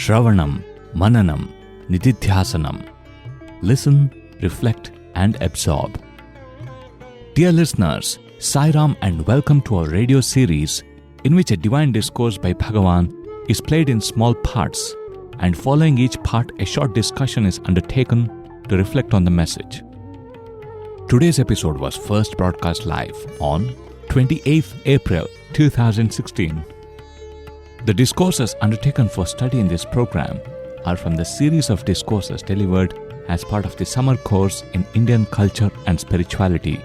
Shravanam Mananam Nidhidhyasanam. Listen, reflect and absorb. Dear listeners, Sai Ram and welcome to our radio series in which a divine discourse by Bhagawan is played in small parts, and following each part a short discussion is undertaken to reflect on the message. Today's episode was first broadcast live on 28th April 2016. The discourses undertaken for study in this program are from the series of discourses delivered as part of the summer course in Indian Culture and Spirituality,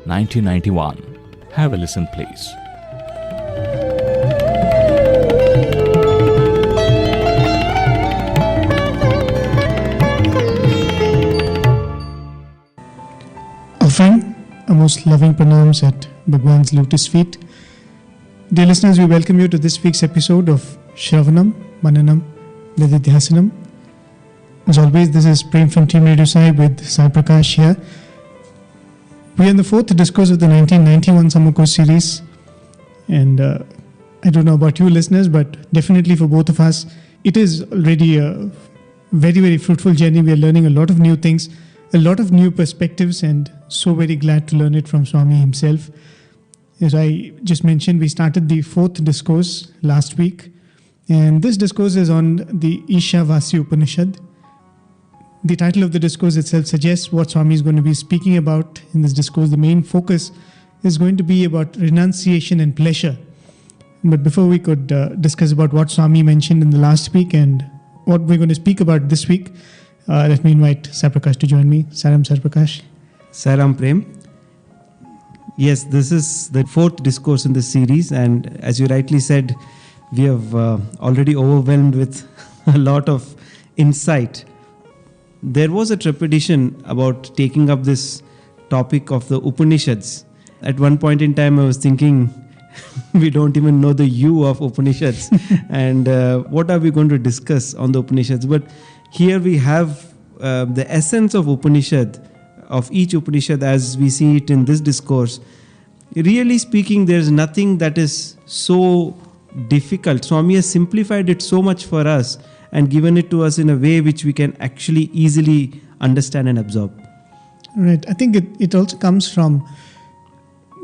1991. Have a listen, please. Offering a most loving pranams at Bhagawan's lotus feet. Dear listeners, we welcome you to this week's episode of Shravanam Mananam Nidhidhyasanam. As always, this is Prem from Team Radio Sai with Sai Prakash here. We are in the fourth discourse of the 1991 summer course series, and I don't know about you listeners, but definitely for both of us, it is already a very, very fruitful journey. We are learning a lot of new things, a lot of new perspectives, and so very glad to learn it from Swami himself. As I just mentioned, we started the fourth discourse last week, and this discourse is on the Ishavasya Upanishad. The title of the discourse itself suggests what Swami is going to be speaking about in this discourse. The main focus is going to be about renunciation and pleasure. But before we could discuss about what Swami mentioned in the last week and what we're going to speak about this week, let me invite Sai Prakash to join me. Saram Sai Prakash. Saram Prem. Yes, this is the fourth discourse in this series, and as you rightly said, we have already overwhelmed with a lot of insight. There was a trepidation about taking up this topic of the Upanishads. At one point in time, I was thinking, we don't even know the U of Upanishads, and what are we going to discuss on the Upanishads? But here we have the essence of Upanishad, of each Upanishad as we see it in this discourse. Really speaking, there is nothing that is so difficult. Swami has simplified it so much for us and given it to us in a way which we can actually easily understand and absorb. Right. I think it also comes from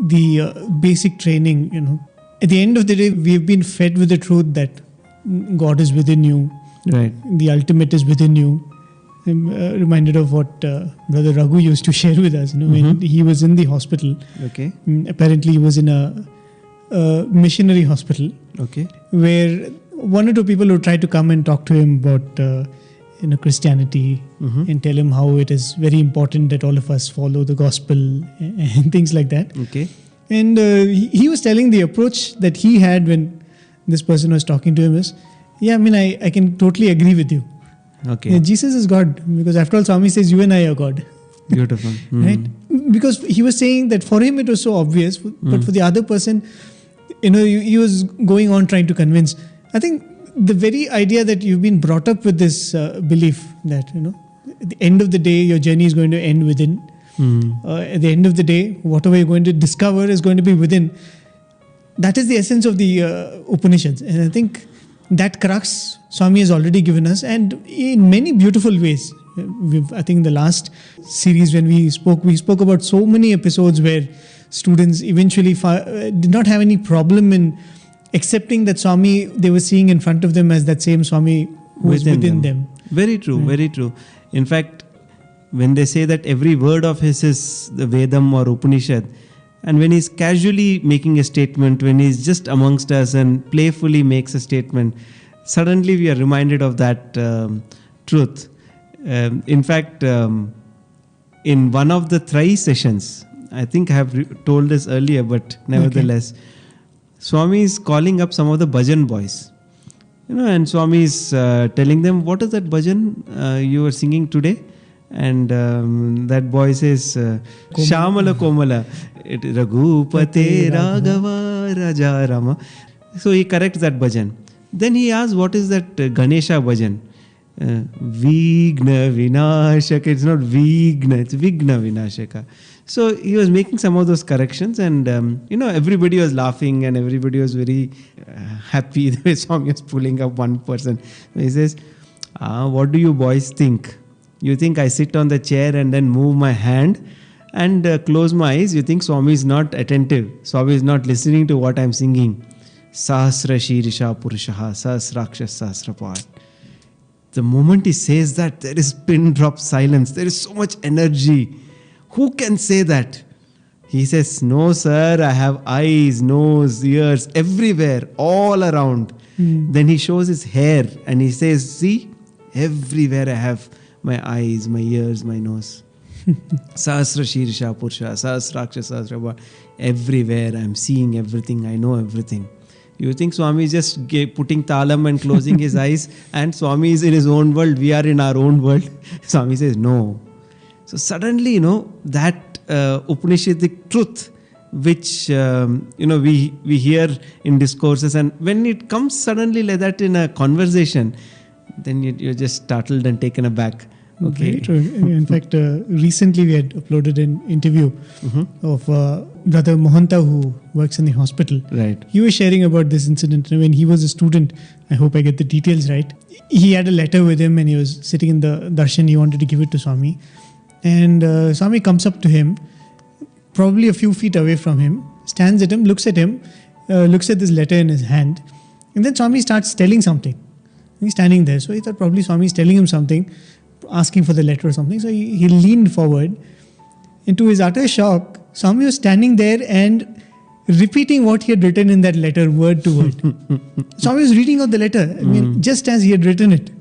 the basic training. At the end of the day, we've been fed with the truth that God is within you. Right. The ultimate is within you. I'm reminded of what Brother Raghu used to share with us. When he was in the hospital. Okay. Apparently, he was in a missionary hospital. Okay. Where one or two people would try to come and talk to him about Christianity and tell him how it is very important that all of us follow the gospel and things like that. Okay. And he was telling the approach that he had when this person was talking to him is, I can totally agree with you. Okay. Yeah, Jesus is God, because after all, Swami says you and I are God. Beautiful. Right? Because he was saying that for him it was so obvious, but for the other person, he was going on trying to convince. I think the very idea that you've been brought up with this belief that, at the end of the day, your journey is going to end within. At the end of the day, whatever you're going to discover is going to be within. That is the essence of the Upanishads. And I think that crux Swami has already given us, and in many beautiful ways. I think the last series when we spoke about so many episodes where students eventually did not have any problem in accepting that Swami they were seeing in front of them as that same Swami who was within them. Very true, very true. In fact, when they say that every word of his is the Vedam or Upanishad, and when he's casually making a statement, when he's just amongst us and playfully makes a statement, suddenly we are reminded of that truth. In fact, in one of the Thrice sessions, I think I have told this earlier, but nevertheless, Swami is calling up some of the bhajan boys. And Swami is telling them, what is that bhajan you are singing today? And that boy says, Shamala Komala, Raghupate Raghava Raja Rama. So he corrects that bhajan. Then he asks, what is that Ganesha bhajan? Vigna Vinashaka. It's not Vigna, it's Vigna Vinashaka. So he was making some of those corrections, and everybody was laughing and everybody was very happy the way Swami was pulling up one person. He says, what do you boys think? You think I sit on the chair and then move my hand and close my eyes? You think Swami is not attentive? Swami is not listening to what I'm singing. Sahasra Shirisha Purushaha Sahasraksha Sahasrapad. The moment he says that, there is pin drop silence. There is so much energy. Who can say that? He says, no sir, I have eyes, nose, ears, everywhere, all around. Then he shows his hair and he says, see, everywhere I have my eyes, my ears, my nose. Sahasra Shirsha Pursha, Sahasraksha Sahasrabha. Everywhere I am seeing everything, I know everything. You think Swami is just putting talam and closing his eyes, and Swami is in his own world, we are in our own world? Swami says, no. So suddenly, that Upanishadic truth, which, we hear in discourses, and when it comes suddenly like that in a conversation, then you're just startled and taken aback. Okay. Very true. In fact, recently we had uploaded an interview of Brother Mohanta, who works in the hospital. Right. He was sharing about this incident when he was a student. I hope I get the details right. He had a letter with him and he was sitting in the darshan. He wanted to give it to Swami. And Swami comes up to him, probably a few feet away from him, stands at him, looks at this letter in his hand. And then Swami starts telling something. He's standing there. So he thought probably Swami is telling him something, asking for the letter or something. So he leaned forward. And to his utter shock, Swami was standing there and repeating what he had written in that letter, word to word. Swami was reading out the letter, just as he had written it.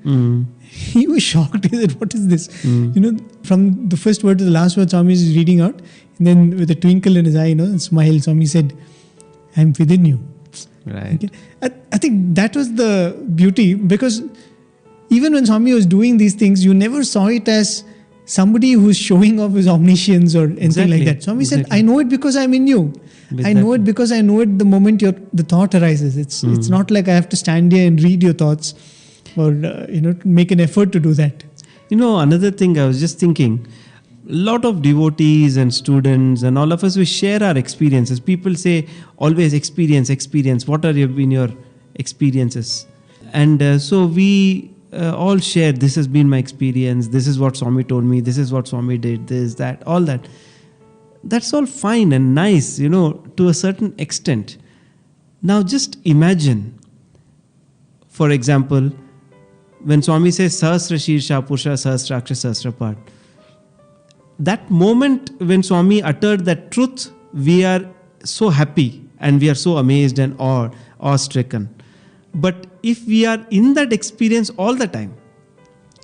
He was shocked. He said, what is this? From the first word to the last word, Swami is reading out. And then with a twinkle in his eye, and smile, Swami said, I'm within you. Right. Okay? I think that was the beauty, because even when Swami was doing these things, you never saw it as somebody who's showing off his omniscience or anything like that. Swami said, I know it because I'm in you. I know it because I know it the moment the thought arises. It's not like I have to stand here and read your thoughts or make an effort to do that. Another thing I was just thinking, a lot of devotees and students and all of us, we share our experiences. People say always experience. What are been your experiences? And so we all share, this has been my experience, this is what Swami told me, this is what Swami did, this, that, all that. That's all fine and nice, to a certain extent. Now just imagine, for example, when Swami says Sahasra Shirsha Pursha Sahasraksha Sahasrapad, that moment when Swami uttered that truth, we are so happy and we are so amazed and awe-stricken. But if we are in that experience all the time,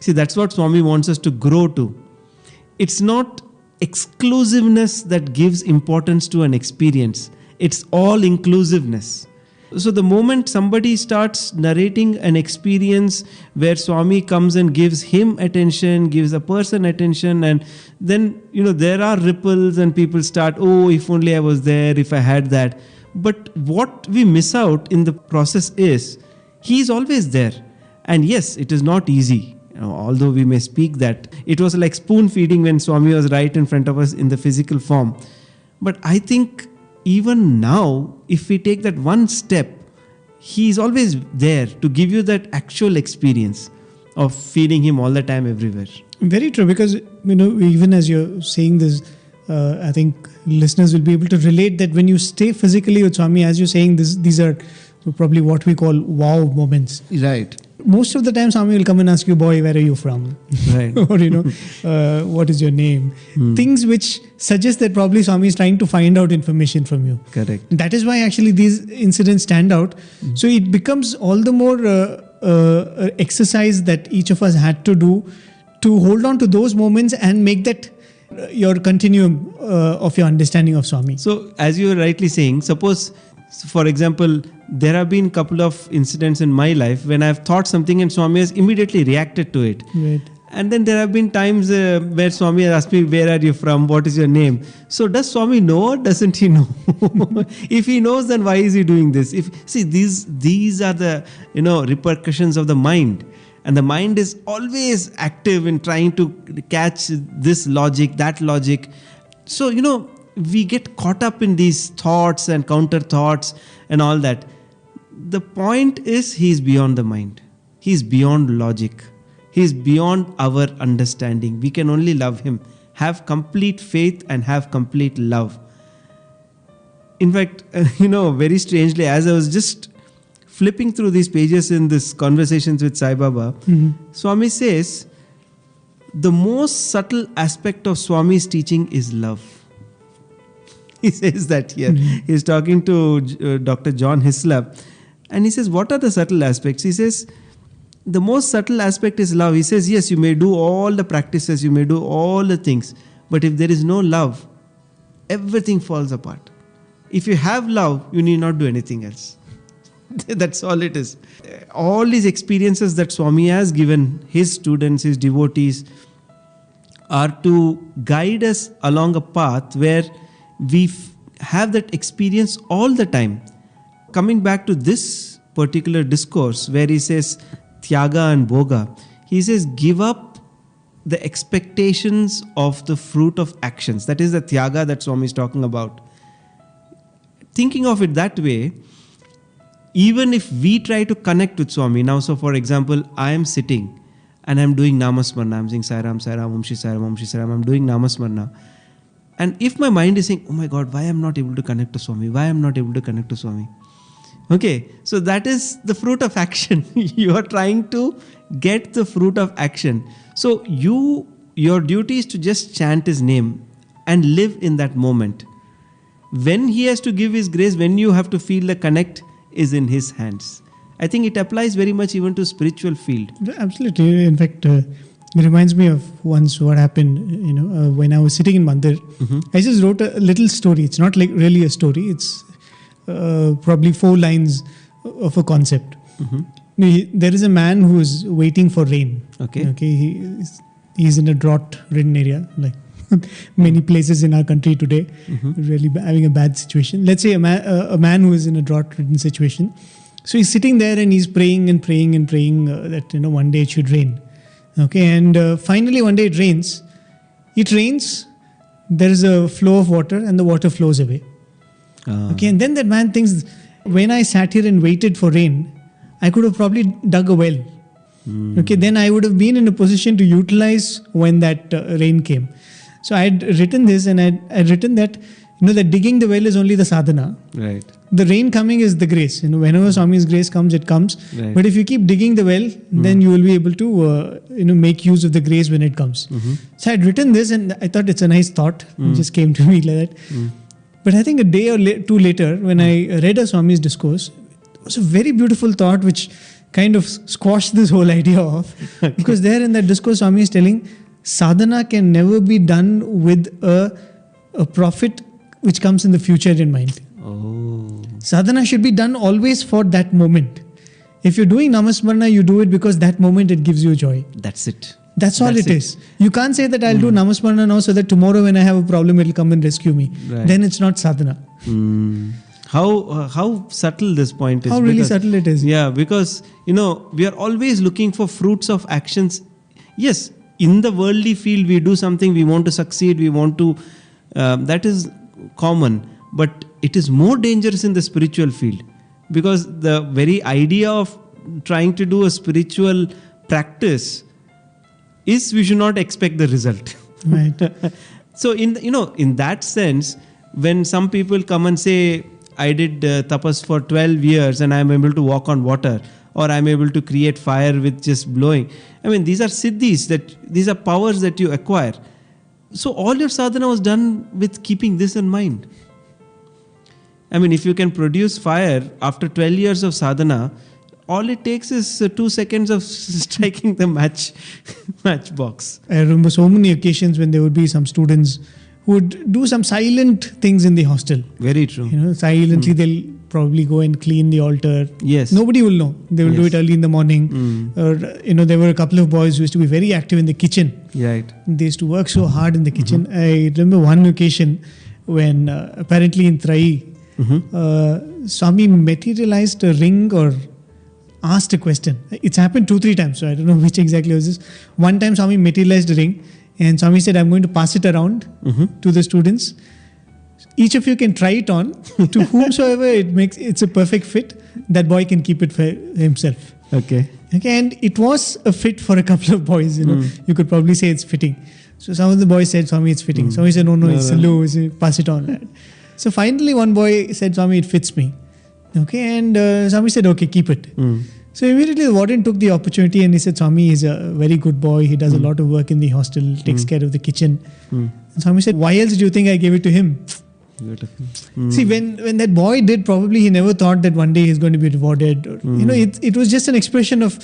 see, that's what Swami wants us to grow to. It's not exclusiveness that gives importance to an experience. It's all inclusiveness. So the moment somebody starts narrating an experience where Swami comes and gives him attention, gives a person attention, and then, there are ripples and people start, if only I was there, if I had that. But what we miss out in the process is, he is always there. And yes, it is not easy. Although we may speak that, it was like spoon feeding when Swami was right in front of us in the physical form. But I think even now, if we take that one step, he is always there to give you that actual experience of feeling him all the time everywhere. Very true, because, even as you're saying this, I think listeners will be able to relate that when you stay physically with Swami, as you're saying, these are probably what we call wow moments. Right. Most of the time, Swami will come and ask you, boy, where are you from? Right. Or, what is your name? Things which suggest that probably Swami is trying to find out information from you. Correct. That is why actually these incidents stand out. So it becomes all the more exercise that each of us had to do to hold on to those moments and make that your continuum of your understanding of Swami. So as you were rightly saying, suppose, for example, there have been a couple of incidents in my life when I've thought something and Swami has immediately reacted to it. Right. And then there have been times where Swami has asked me, where are you from? What is your name? So does Swami know or doesn't he know? If he knows, then why is he doing this? These are the repercussions of the mind. And the mind is always active in trying to catch this logic, that logic. So, we get caught up in these thoughts and counter thoughts and all that. The point is, he is beyond the mind. He is beyond logic. He is beyond our understanding. We can only love him, have complete faith and have complete love. In fact, very strangely, as I was just flipping through these pages in this Conversations with Sai Baba, Swami says, the most subtle aspect of Swami's teaching is love. He says that here. He's talking to Dr. John Hislop, and he says, what are the subtle aspects? He says, the most subtle aspect is love. He says, yes, you may do all the practices, you may do all the things, but if there is no love, everything falls apart. If you have love, you need not do anything else. That's all it is. All these experiences that Swami has given his students, his devotees, are to guide us along a path where we have that experience all the time. Coming back to this particular discourse where he says Tyaga and Bhoga, he says give up the expectations of the fruit of actions. That is the Tyaga that Swami is talking about. Thinking of it that way, even if we try to connect with Swami, now, so for example, I am sitting and I am doing Namasmarna, I am saying Sai Ram, Sai Ram, Om Shri Sai Ram, Om Shri Sai Ram, I am doing Namasmarna. And if my mind is saying, oh my God, why I am not able to connect to Swami? Why I am not able to connect to Swami? Okay, so that is the fruit of action. You are trying to get the fruit of action. So your duty is to just chant his name and live in that moment. When he has to give his grace, when you have to feel the connect, is in his hands. I think it applies very much even to spiritual field. Absolutely. In fact, it reminds me of once what happened, when I was sitting in Mandir. I just wrote a little story. It's not like really a story. It's probably 4 lines of a concept. There is a man who is waiting for rain. Okay. He's in a drought-ridden area, like many places in our country today, really having a bad situation. Let's say a man who is in a drought-ridden situation. So he's sitting there and he's praying and praying and praying that one day it should rain. Okay, and finally one day it rains. It rains. There is a flow of water and the water flows away. Okay, and then that man thinks, when I sat here and waited for rain, I could have probably dug a well. Okay, then I would have been in a position to utilize when that rain came. So I had written this, and I had written that that digging the well is only the sadhana. Right. The rain coming is the grace. Whenever Swami's grace comes, it comes. Right. But if you keep digging the well, then you will be able to make use of the grace when it comes. So I had written this, and I thought it's a nice thought. It just came to me like that. But I think a day or two later, when I read a Swami's discourse, it was a very beautiful thought which kind of squashed this whole idea off. Okay. Because there in that discourse, Swami is telling, sadhana can never be done with a profit which comes in the future in mind. Oh. Sadhana should be done always for that moment. If you're doing Namasmarna, you do it because that moment it gives you joy. That's it. That's all it is. You can't say that I'll do Namasmarna now so that tomorrow when I have a problem, it'll come and rescue me. Right. Then it's not sadhana. How subtle this point is. How really subtle it is. Yeah, because, we are always looking for fruits of actions. Yes, in the worldly field, we do something, we want to succeed, we want to, that is common. But it is more dangerous in the spiritual field. Because the very idea of trying to do a spiritual practice is we should not expect the result. Right. So in that sense, when some people come and say, I did tapas for 12 years and I am able to walk on water, or I am able to create fire with just blowing. I mean, these are siddhis, these are powers that you acquire. So all your sadhana was done with keeping this in mind. I mean, if you can produce fire after 12 years of sadhana, all it takes is 2 seconds of striking the matchbox. I remember so many occasions when there would be some students who would do some silent things in the hostel. Very true. Silently they'll probably go and clean the altar. Yes. Nobody will know. They will do it early in the morning. Or, there were a couple of boys who used to be very active in the kitchen. Right. They used to work so hard in the kitchen. I remember one occasion when apparently in Trai, Swami materialized a ring or asked a question. It's happened 2-3 times, so I don't know which exactly was this. One time Swami materialized a ring and Swami said, I'm going to pass it around to the students. Each of you can try it on. To whomsoever it's a perfect fit, that boy can keep it for himself. Okay, and it was a fit for a couple of boys. You could probably say it's fitting. So some of the boys said, Swami, it's fitting. Swami said, no, it's low. Pass it on. So finally one boy said, Swami, it fits me. Okay, and Swami said, okay, keep it. So immediately the warden took the opportunity and he said, Swami is a very good boy. He does a lot of work in the hostel, takes care of the kitchen. And Swami said, why else do you think I gave it to him? Beautiful. See, when that boy did, probably he never thought that one day he's going to be rewarded. Or, it was just an expression of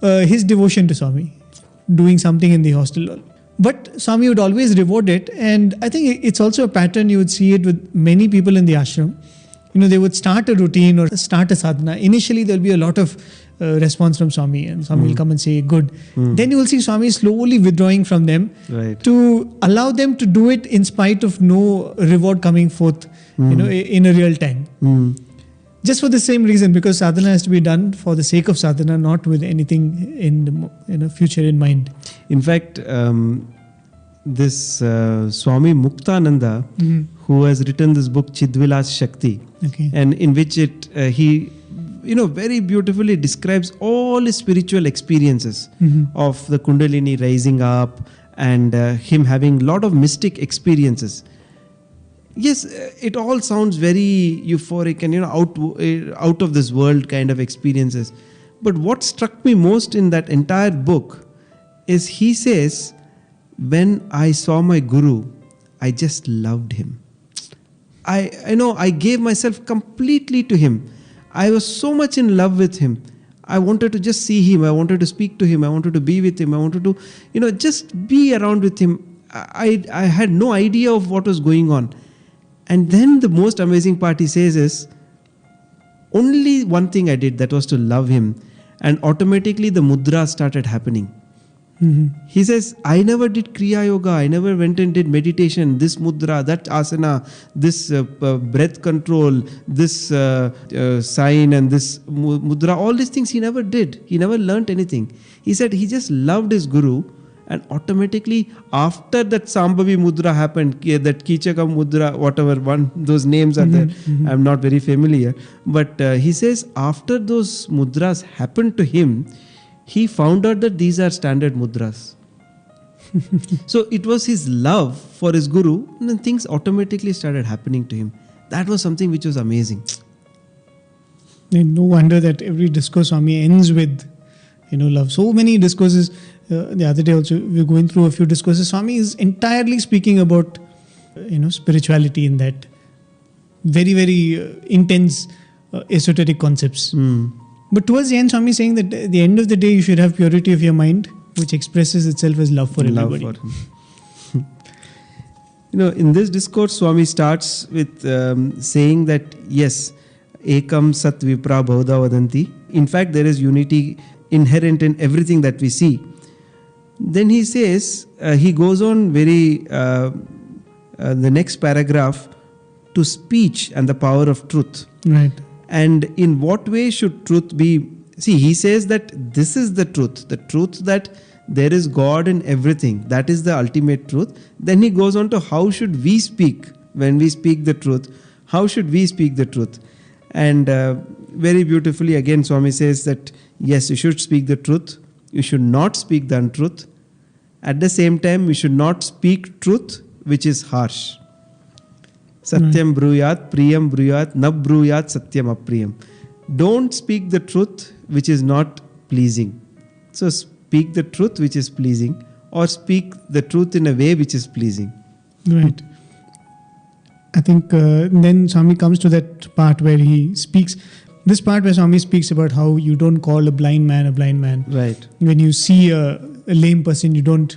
his devotion to Swami, doing something in the hostel. But Swami would always reward it. And I think it's also a pattern. You would see it with many people in the ashram. They would start a routine or start a sadhana. Initially, there'll be a lot of response from Swami, and Swami will come and say, good. Then you will see Swami slowly withdrawing from them to allow them to do it in spite of no reward coming forth, in a real time. Just for the same reason, because sadhana has to be done for the sake of sadhana, not with anything in the future in mind. In fact, this Swami Muktananda, who has written this book Chidvilas Shakti, and in which he very beautifully describes all his spiritual experiences of the Kundalini rising up and him having a lot of mystic experiences. Yes, it all sounds very euphoric and out of this world kind of experiences. But what struck me most in that entire book is he says, when I saw my Guru, I just loved him. I gave myself completely to him. I was so much in love with him. I wanted to just see him. I wanted to speak to him. I wanted to be with him. I wanted to, just be around with him. I had no idea of what was going on. And then the most amazing part he says is, only one thing I did, that was to love him. And automatically the mudra started happening. He says, I never did Kriya Yoga. I never went and did meditation. This mudra, that asana, this breath control, this sign and this mudra, all these things he never did. He never learnt anything. He said he just loved his Guru, and automatically after that Sambhavi mudra happened, that Kichaka mudra, whatever one, those names are there. I'm not very familiar. But he says after those mudras happened to him, he found out that these are standard mudras. So it was his love for his Guru, and then things automatically started happening to him. That was something which was amazing. And no wonder that every discourse Swami ends with, love. So many discourses. The other day also we were going through a few discourses. Swami is entirely speaking about, spirituality in that very, very intense esoteric concepts. But towards the end, Swami is saying that at the end of the day, you should have purity of your mind, which expresses itself as love for everybody. Love for him. In this discourse, Swami starts with saying that, yes, ekam sat vipra bahudha vadanti. In fact, there is unity inherent in everything that we see. Then he says, he goes on the next paragraph, to speech and the power of truth. Right. And in what way should truth be? See, he says that this is the truth that there is God in everything. That is the ultimate truth. Then he goes on to how should we speak when we speak the truth? How should we speak the truth? And very beautifully again Swami says that yes, you should speak the truth. You should not speak the untruth. At the same time, we should not speak truth which is harsh. Satyam bruyat, priyam bruyat, na bruyat satyam apriyam. Don't speak the truth which is not pleasing. So speak the truth which is pleasing, or speak the truth in a way which is pleasing. Right. I think then Swami comes to that part where he speaks. This part where Swami speaks about how you don't call a blind man a blind man. Right. When you see a lame person, you don't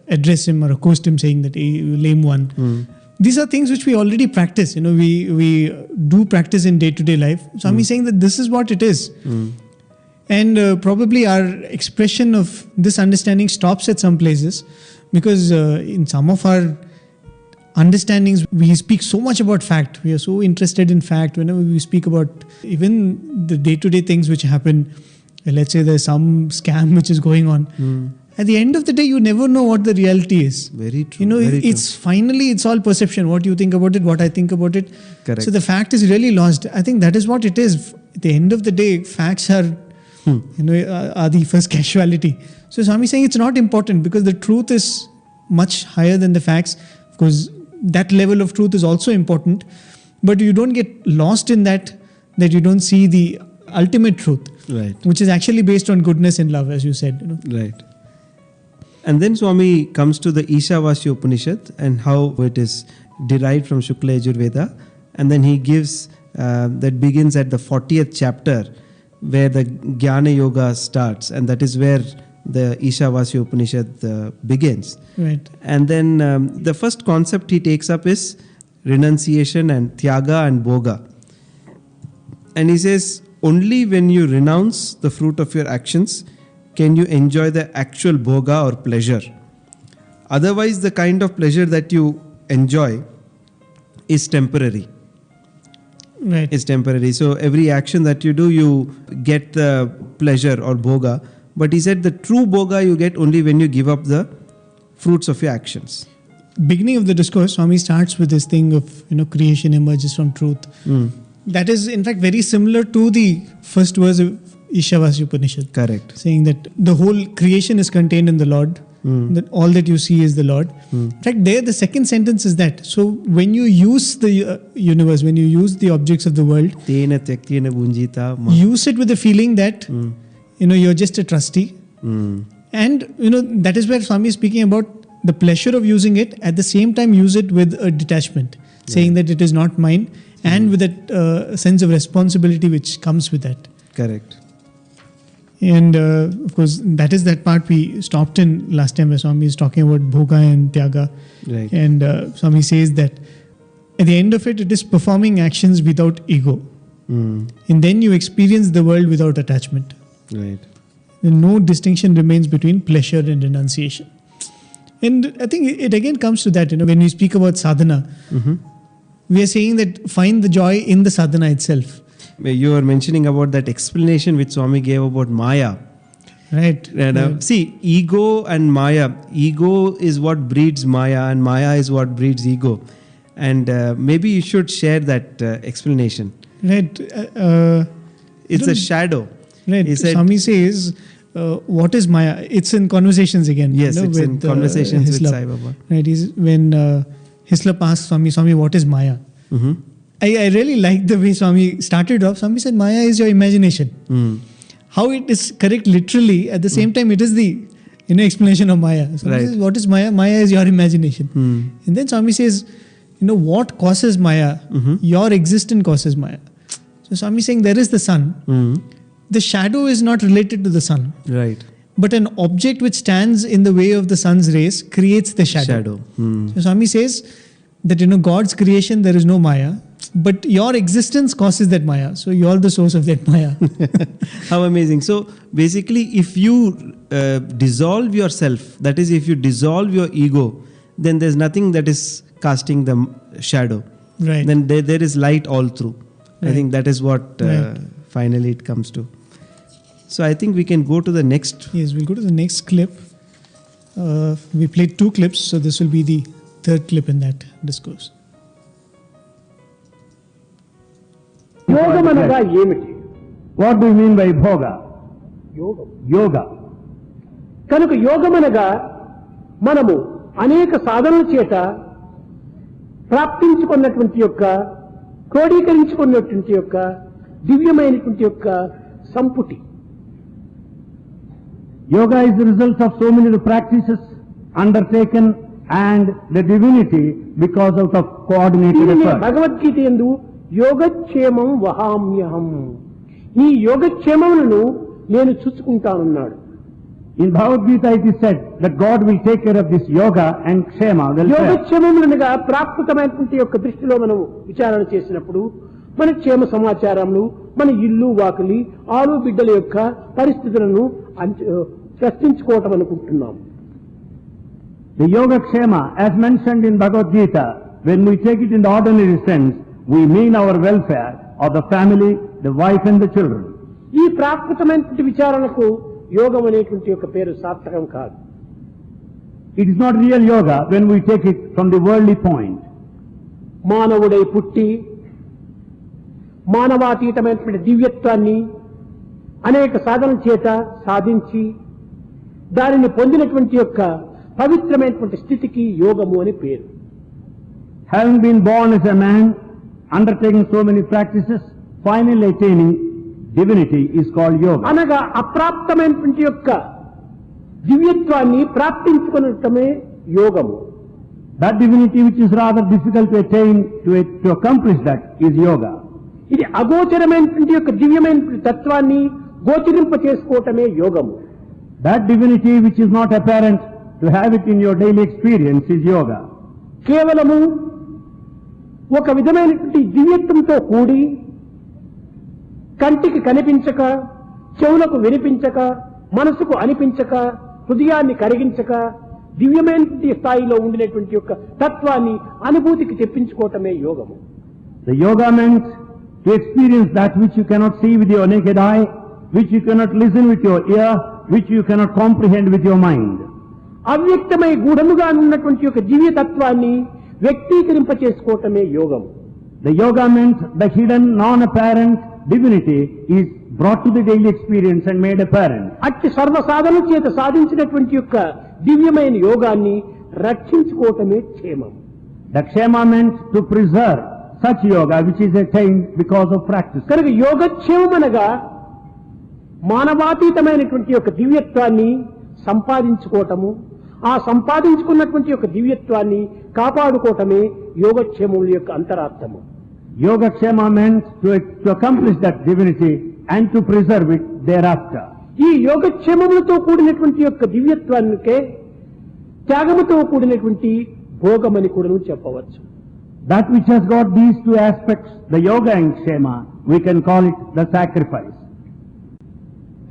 address him or accost him saying that, hey, you lame one. These are things which we already practice. We do practice in day-to-day life. Swami is saying that this is what it is. And probably our expression of this understanding stops at some places, because in some of our understandings. We speak so much about fact. We are so interested in fact. Whenever we speak about even the day-to-day things which happen, let's say there's some scam which is going on. At the end of the day, you never know what the reality is. Very true. You know, very it's finally, it's all perception. What you think about it, what I think about it. Correct. So the fact is really lost. I think that is what it is. At the end of the day, facts are, are the first casualty. So Swami is saying it's not important because the truth is much higher than the facts. Of course, that level of truth is also important, but you don't get lost in that you don't see the ultimate truth, right, which is actually based on goodness and love, as you said. Right. And then Swami comes to the Ishavasya Upanishad and how it is derived from Shukla Yajurveda, and then he gives that begins at the 40th chapter where the Jnana Yoga starts, and that is where the Ishavasya Upanishad begins. Right. And then the first concept he takes up is renunciation and tyaga and bhoga. And he says, only when you renounce the fruit of your actions can you enjoy the actual bhoga or pleasure. Otherwise, the kind of pleasure that you enjoy is temporary. Right. It's temporary. So every action that you do, you get the pleasure or bhoga. But he said the true bhoga you get only when you give up the fruits of your actions. Beginning of the discourse, Swami starts with this thing of, creation emerges from truth. That is, in fact, very similar to the first verse of Ishavasya Upanishad. Correct. Saying that the whole creation is contained in the Lord, that all that you see is the Lord. In fact, there the second sentence is that. So when you use the universe, when you use the objects of the world, use it with the feeling that you're just a trustee. And that is where Swami is speaking about the pleasure of using it. At the same time, use it with a detachment, saying that it is not mine, and with that sense of responsibility which comes with that. Correct. And of course, that is that part we stopped in last time where Swami is talking about bhoga and tyaga. Right. And Swami says that at the end of it, it is performing actions without ego. And then you experience the world without attachment. Right. No distinction remains between pleasure and renunciation. And I think it again comes to that, when we speak about sadhana, we are saying that find the joy in the sadhana itself. You were mentioning about that explanation which Swami gave about Maya. Right. And see, ego and Maya. Ego is what breeds Maya, and Maya is what breeds ego. And maybe you should share that explanation. Right. It's a shadow. Right. Swami says, what is Maya? It's in Conversations again. Yes, it's in Conversations with Sai Baba. Right. When Hislop asked Swami, what is Maya? I really like the way Swami started off. Swami said, Maya is your imagination. How it is correct literally, at the same time, it is the explanation of Maya. Swami says, what is Maya? Maya is your imagination. And then Swami says, what causes Maya? Your existence causes Maya. So Swami is saying there is the sun. The shadow is not related to the sun. Right. But an object which stands in the way of the sun's rays creates the shadow. So Swami says that God's creation, there is no Maya. But your existence causes that Maya. So you are the source of that Maya. How amazing. So basically, if you dissolve yourself, that is, if you dissolve your ego, then there's nothing that is casting the shadow. Right. Then there is light all through. Right. I think that is what finally it comes to. So I think we can go to the next. Yes, we'll go to the next clip. We played 2 clips, so this will be the 3rd clip in that discourse. యోగమనగా ఏమిటి? What do you mean by భోగ? యోగ. కనుక యోగమనగా మనము అనేక సాధనల చేత ప్రాప్తించుకున్నటువంటి యొక్క క్రోడీకరించుకున్నటువంటి యొక్క దివ్యమైనటువంటి యొక్క సంపుటి. Yoga is the result of so many practices undertaken and the divinity because out of coordinated effort. Bhagavad Gita యందు యోగక్షేమం వహామ్యహం. ఈ యోగక్షేమములను నేను చూసుకుంటానన్నాడు. In Bhagavad Gita it is said that God will take care of this yoga and kshema. యోగక్షేమములనగా ప్రాకృతమైనటువంటి యొక్క దృష్టిలో మనం విచారణ చేసినప్పుడు మన క్షేమ సమాచారములు, మన ఇల్లు వాకిలి, ఆలు బిడ్డల యొక్క పరిస్థితులను చర్చించుకోవటం అనుకుంటున్నాం. The yoga kshema, as mentioned in Bhagavad Gita, when we take it in the ordinary sense, we mean our welfare of the family, the wife and the children. ఈ ప్రాకృతమైనటువంటి విచారణకు యోగం అనేటువంటి యొక్క పేరు సార్థకం కాదు. It is not real yoga when we take it from the worldly point. మానవుడై పుట్టి మానవాతీతమైనటువంటి దివ్యత్వాన్ని అనేక సాధనల చేత సాధించి దానిని పొందినటువంటి యొక్క పవిత్రమైనటువంటి స్థితికి యోగము అని పేరు. Having been born as a man, undertaking so many practices, finally attaining divinity is called yoga. అనగా అప్రాప్తమైనటువంటి యొక్క దివ్యత్వాన్ని ప్రాప్తించుకునటమే యోగము. That divinity which is rather difficult to attain, to accomplish that is yoga. ఇది అగోచరమైనటువంటి యొక్క దివ్యమైనటువంటి తత్వాన్ని గోచరింప చేసుకోవటమే యోగము. That divinity which is not apparent, to have it in your daily experience is yoga. కేవలము ఒక విధమైనటువంటి దివ్యత్వంతో కూడి కంటికి కనిపించక, చెవులకు వినిపించక, మనసుకు అనిపించక, హృదయాన్ని కరిగించక దివ్యమైనటువంటి స్థాయిలో ఉండినటువంటి యొక్క తత్వాన్ని అనుభూతికి తెప్పించుకోవటమే యోగము. The yoga meant to experience that which you cannot see with your naked eye, which you cannot listen with your ear, which you cannot comprehend with your mind. అవ్యక్తమై గూఢముగా ఉన్నటువంటి యొక్క దివ్య తత్వాన్ని వ్యక్తీకరింప చేసుకోవటమే యోగము. The yoga meant the hidden, non-apparent divinity is brought to the daily experience and made apparent. అట్టి సర్వసాధన చేత సాధించినటువంటి యొక్క దివ్యమైన యోగాన్ని రక్షించుకోవటమే క్షేమం. The kshema meant to preserve such yoga which is attained because of practice. కనుక యోగక్షేమం అనగా మానవాతీతమైనటువంటి యొక్క దివ్యత్వాన్ని సంపాదించుకోవటము, ఆ సంపాదించుకున్నటువంటి యొక్క దివ్యత్వాన్ని కాపాడుకోవటమే యోగక్షేమముల యొక్క అంతరార్థము. Yoga kshema meant to accomplish that divinity and to preserve it thereafter. ఈ యోగక్షేమములతో కూడినటువంటి యొక్క దివ్యత్వానికే త్యాగముతో కూడినటువంటి భోగమని కూడా చెప్పవచ్చు. That which has got these two aspects, the yoga and kshema, we can call it the sacrifice.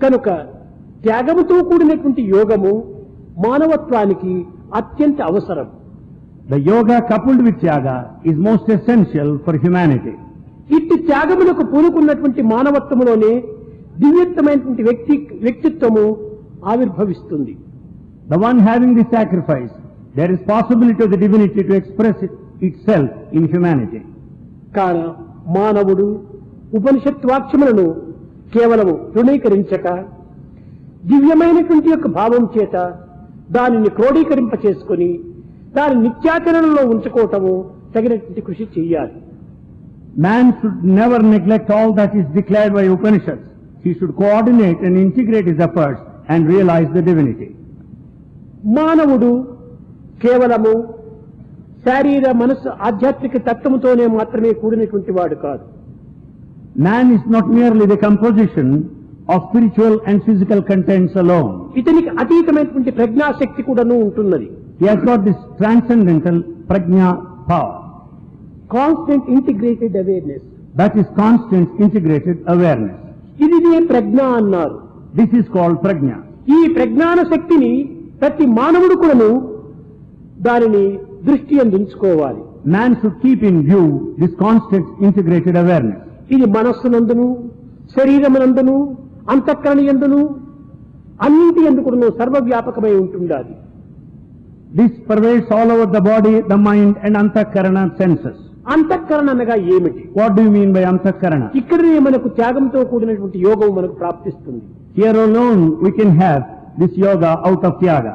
కనుక త్యాగముతో కూడినటువంటి యోగము మానవత్వానికి అత్యంత అవసరం. The yoga coupled with tyaga is most essential for humanity. ఇట్టి త్యాగములకు పూనుకున్నటువంటి మానవత్వములోనే దివ్యత్వమైనటువంటి వ్యక్తిత్వము ఆవిర్భవిస్తుంది. The one having the sacrifice, there is possibility of the divinity to express itself in humanity. కాన మానవుడు ఉపనిషత్ వాక్యములను కేవలము తృణీకరించక దివ్యమైనటువంటి యొక్క భావం చేత దానిని క్రోడీకరింప చేసుకుని దాని నిత్యాచరణలో ఉంచుకోవటము తగినటువంటి కృషి చెయ్యాలి. Man should never neglect all that is declared by Upanishads. He should coordinate and integrate his efforts and realize the divinity. మానవుడు కేవలము శారీర మనస్సు ఆధ్యాత్మిక తత్వముతోనే మాత్రమే కూడినటువంటి వాడు కాదు. Man is not merely the composition of spiritual and physical contents alone. ఇతనికి అతీతమైనటువంటి ప్రజ్ఞాశక్తి కూడాను ఉంటున్నది. He has got this transcendental prajna power. Constant integrated awareness. That is constant integrated awareness. ఇది ప్రజ్ఞ అన్నారు. This is called prajna. ఈ ప్రజ్ఞాన శక్తిని ప్రతి మానవుడు కూడాను దానిని దృష్టి అందించుకోవాలి. Man should keep in view this constant integrated awareness. ఇది మనస్సునందును, శరీరమునందును, అంతఃకరణ యందును అన్నింటి యందు కూడాను సర్వవ్యాపకమై ఉంటుండాలి. This pervades all over the body, the mind and antakarana senses. అంతఃకరణ అనగా ఏమిటి? What do you mean by antakarana? ఇక్కడనే మనకు త్యాగంతో కూడినటువంటి యోగం మనకు ప్రాప్తిస్తుంది. Here alone we can have this yoga out of tyaga.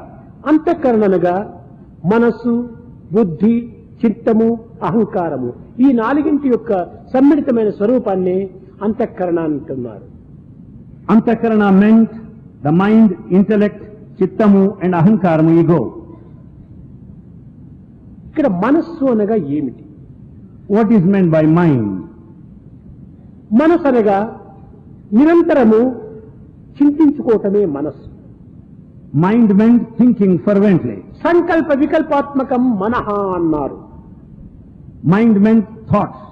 అంతఃకరణ అనగా మనస్సు, బుద్ధి, చిత్తము, అహంకారము ఈ నాలుగింటి యొక్క సమ్మిళితమైన స్వరూపాన్ని అంతఃకరణ అంటున్నారు. Antakarana meant the mind, intellect, chittamu and ahankaramu, ego. ఇక్కడ మనస్సు అనగా ఏమిటి? What is meant by mind? మనస్సు అనగా నిరంతరము చింతించుకోవటమే మనస్సు. Mind meant thinking fervently. సంకల్ప వికల్పాత్మకం మనః అన్నారు. Mind meant thoughts.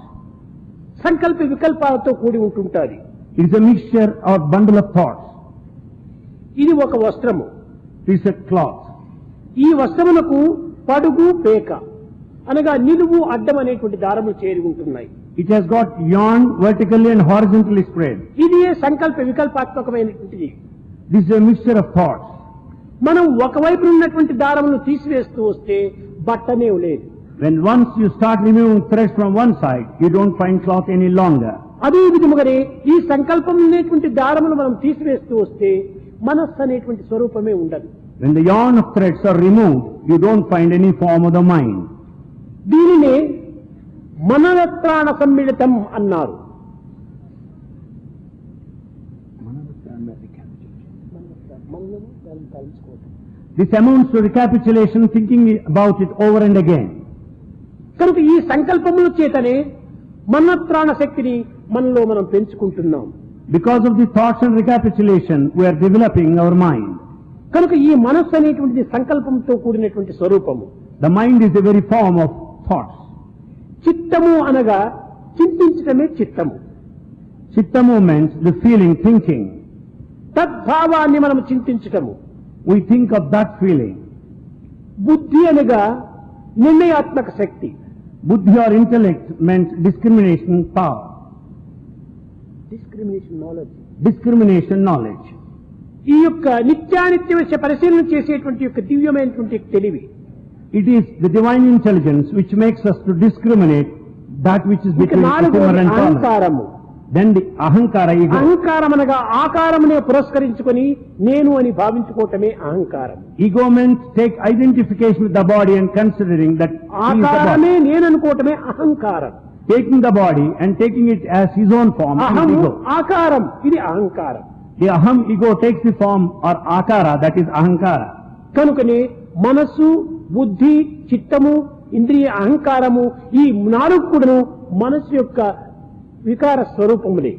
సంకల్ప వికల్పాలతో కూడి ఉంటుంటాది. It is a mixture or bundle of thoughts. ఇది ఒక వస్త్రము. It is a cloth. ఈ వస్త్రమునకు పడుగు పేక అనగా నిలువు అడ్డం అనేటువంటి దారములు చేరి ఉంటున్నాయి. It has got yarn vertically and horizontally spread. ఇది సంకల్ప వికల్పాత్మకమైనటువంటిది. This is a mixture of thoughts. మనం ఒకవైపు ఉన్నటువంటి దారములను తీసివేస్తూ వస్తే బట్టనే లేదు. When once you start removing threads from one side, you don't find cloth any longer. అదే విధముగానే ఈ సంకల్పం అనేటువంటి దారములు మనం తీసివేస్తూ వస్తే మనస్సు అనేటువంటి స్వరూపమే ఉండదు. When the yarn of threads are removed, you don't find any form of the mind. దీనినే మననత్రాణ సమ్మిళితం అన్నారు. This amounts to recapitulation, thinking about it over and again. కనుక ఈ సంకల్పముల చేతనే మననత్రాణ శక్తిని మనలో మనం పెంచుకుంటున్నాం. Because of the thoughts and recapitulation, we are developing our mind. కనుక ఈ మనస్సు అనేటువంటిది సంకల్పంతో కూడినటువంటి స్వరూపము. The mind is the very form of thoughts. చిత్తము అనగా చింతించటమే చిత్తము. Chitta means the feeling, thinking. తద్భావాన్ని మనం చింతించటము. We think of that feeling. బుద్ధి అనగా నిర్ణయాత్మక శక్తి. Buddhi or intellect meant discrimination power. Discrimination knowledge. ఈ యొక్క నిత్యానిత్య పరిశీలన చేసేటువంటి యొక్క దివ్యమైనటువంటి తెలివి. It is the divine intelligence which makes us to discriminate that which is between ephemer and అహంకారము. Then the ahankara ego. అహంకారం అనగా ఆకారమునే పురస్కరించుకొని నేను అని భావించుకోవటమే అహంకారం. Ego meant take identification with the body and considering that ఆకారమే నేను అనుకోవటమే అహంకారం. Taking the body and taking it as his own form is ego. ఆకారం ఇది అహంకారం. The aham ego takes the form or akara, that is ahankara. కనుకనే మనస్సు, బుద్ధి, చిత్తము, ఇంద్రియ అహంకారము ఈ నాలుగు కూడాను మనస్సు యొక్క వికార స్వరూపములే.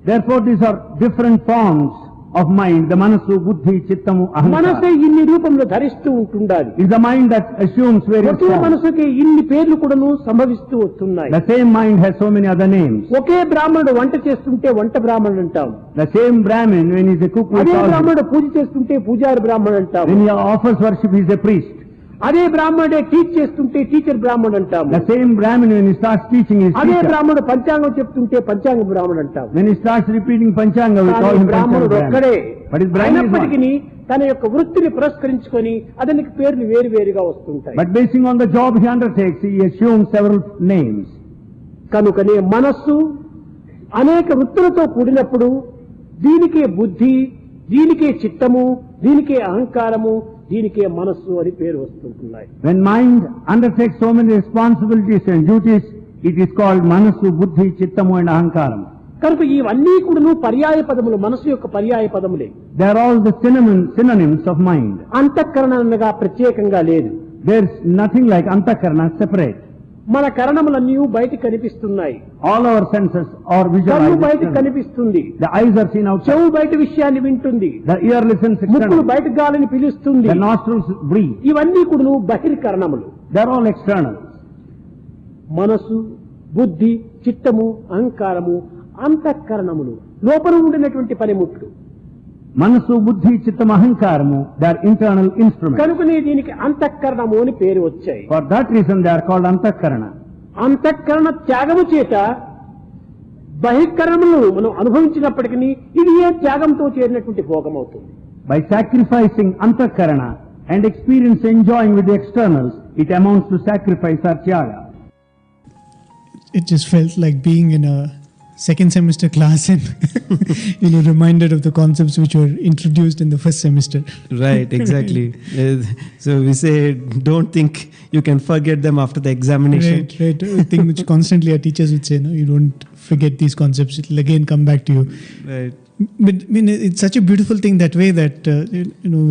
Therefore these are different forms of mind, the manasu, buddhi, chittamu, ahankara. మనసే ఇన్ని రూపములు ధరిస్తూ ఉంటుండాలి. It's the mind that assumes various okay forms. మనసుకి ఇన్ని పేర్లు కూడాను సంభవిస్తూ వస్తున్నాయి. The same mind has so many other names. ఒకే బ్రాహ్మణుడు వంట చేస్తుంటే వంట బ్రాహ్మణుడు అంటాం. The same Brahmin, when he is a cook, we అదే call him. బ్రాహ్మణుడు పూజ చేస్తుంటే పూజారి బ్రాహ్మణుడు అంటాం. When he offers worship, he is a priest. అదే బ్రాహ్మణుడే టీచ్ చేస్తుంటే టీచర్ బ్రాహ్మణుడు అంటాం. The same Brahmin, when he starts teaching, is అదే teacher. బ్రాహ్మణుడు పంచాంగం చెప్తుంటే పంచాంగ బ్రాహ్మణుడు అంటాం. When he starts repeating Panchanga, we call him బ్రాహ్మణుడు Panchanga ఒక్కడే. Brahmin. But his Brahmin is అయినప్పటికీ one. తన యొక్క వృత్తిని పురస్కరించుకొని అతనికి పేర్లు వేరు వేరుగా వస్తుంటాయి. But basing on the job he undertakes, he assumes several names. కనుకనే మనస్సు అనేక వృత్తులతో కూడినప్పుడు దీనికే బుద్ధి, దీనికే చిత్తము, దీనికే అహంకారము, దీనికే మనస్సు అని పేరు వస్తుంటున్నాయి. When mind undertakes so many responsibilities and duties, it is called manasu, buddhi, chittamu and ahankaram. కనుక ఇవన్నీ కూడాను పర్యాయ పదములు, మనసు యొక్క పర్యాయ పదములే. They are all the synonyms of mind. అంతఃకరణ అనగా ప్రత్యేకంగా లేదు. There is nothing like antakarana separate. మన కరణములన్నీ బయటికి కనిపిస్తున్నాయి. All our senses are కన్ను visualized. బయటికి కనిపిస్తుంది. The eyes are seen outside. చెవు బయట విషయాన్ని వింటుంది. The ear listens ముక్కులు externally. బయట గాలిని పిలుస్తుంది. The nostrils breathe. ఇవన్నీ కూడాను బహిర్కరణములు. They are all external. మనసు, బుద్ధి, చిత్తము, అహంకారము అంతఃకరణములు, లోపల ఉండినటువంటి పనిముట్లు. Manasu, buddhi, chittamu, ahankaramu, they are internal instruments. కనుకనే దీనికి అంతఃకరణము అని పేరు వచ్చాయి. For that reason they are called antakarana. అంతఃకరణ త్యాగము చేత బహిష్కరణములను మనం అనుభవించినప్పటికీ ఇది ఏ త్యాగంతో చేరినటువంటి భోగం అవుతుంది. By sacrificing antakarana and experience enjoying with the externals, it amounts to sacrifice or tyaga. It just felt like being in a second semester class and reminded of the concepts which were introduced in the first semester. Right, exactly. So we say, don't think you can forget them after the examination. Right. A thing which constantly our teachers would say, no, you don't forget these concepts, it will again come back to you. Right. But I mean, it's such a beautiful thing that way that,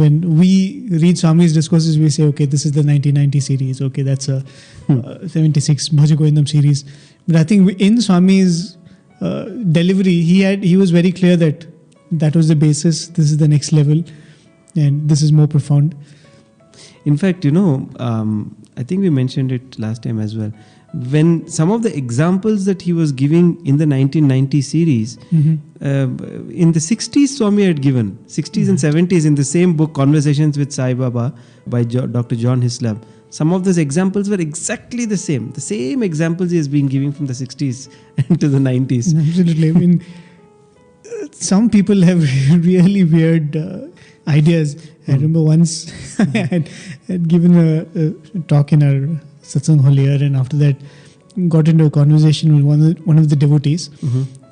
when we read Swami's discourses, we say, okay, this is the 1990 series, okay, that's a 76 Bhajagoindam series. But I think in Swami's delivery, he was very clear that was the basis, this is the next level, and this is more profound. In fact, I think we mentioned it last time as well. When some of the examples that he was giving in the 1990 series, in the 60s Swami had given, 60s and 70s in the same book, Conversations with Sai Baba by Dr. John Hislop. Some of those examples were exactly the same examples he has been giving from the 60s and to the 90s. Absolutely. I mean, some people have really weird ideas. I remember once I had given a talk in our satsang hall here, and after that got into a conversation with one of the devotees,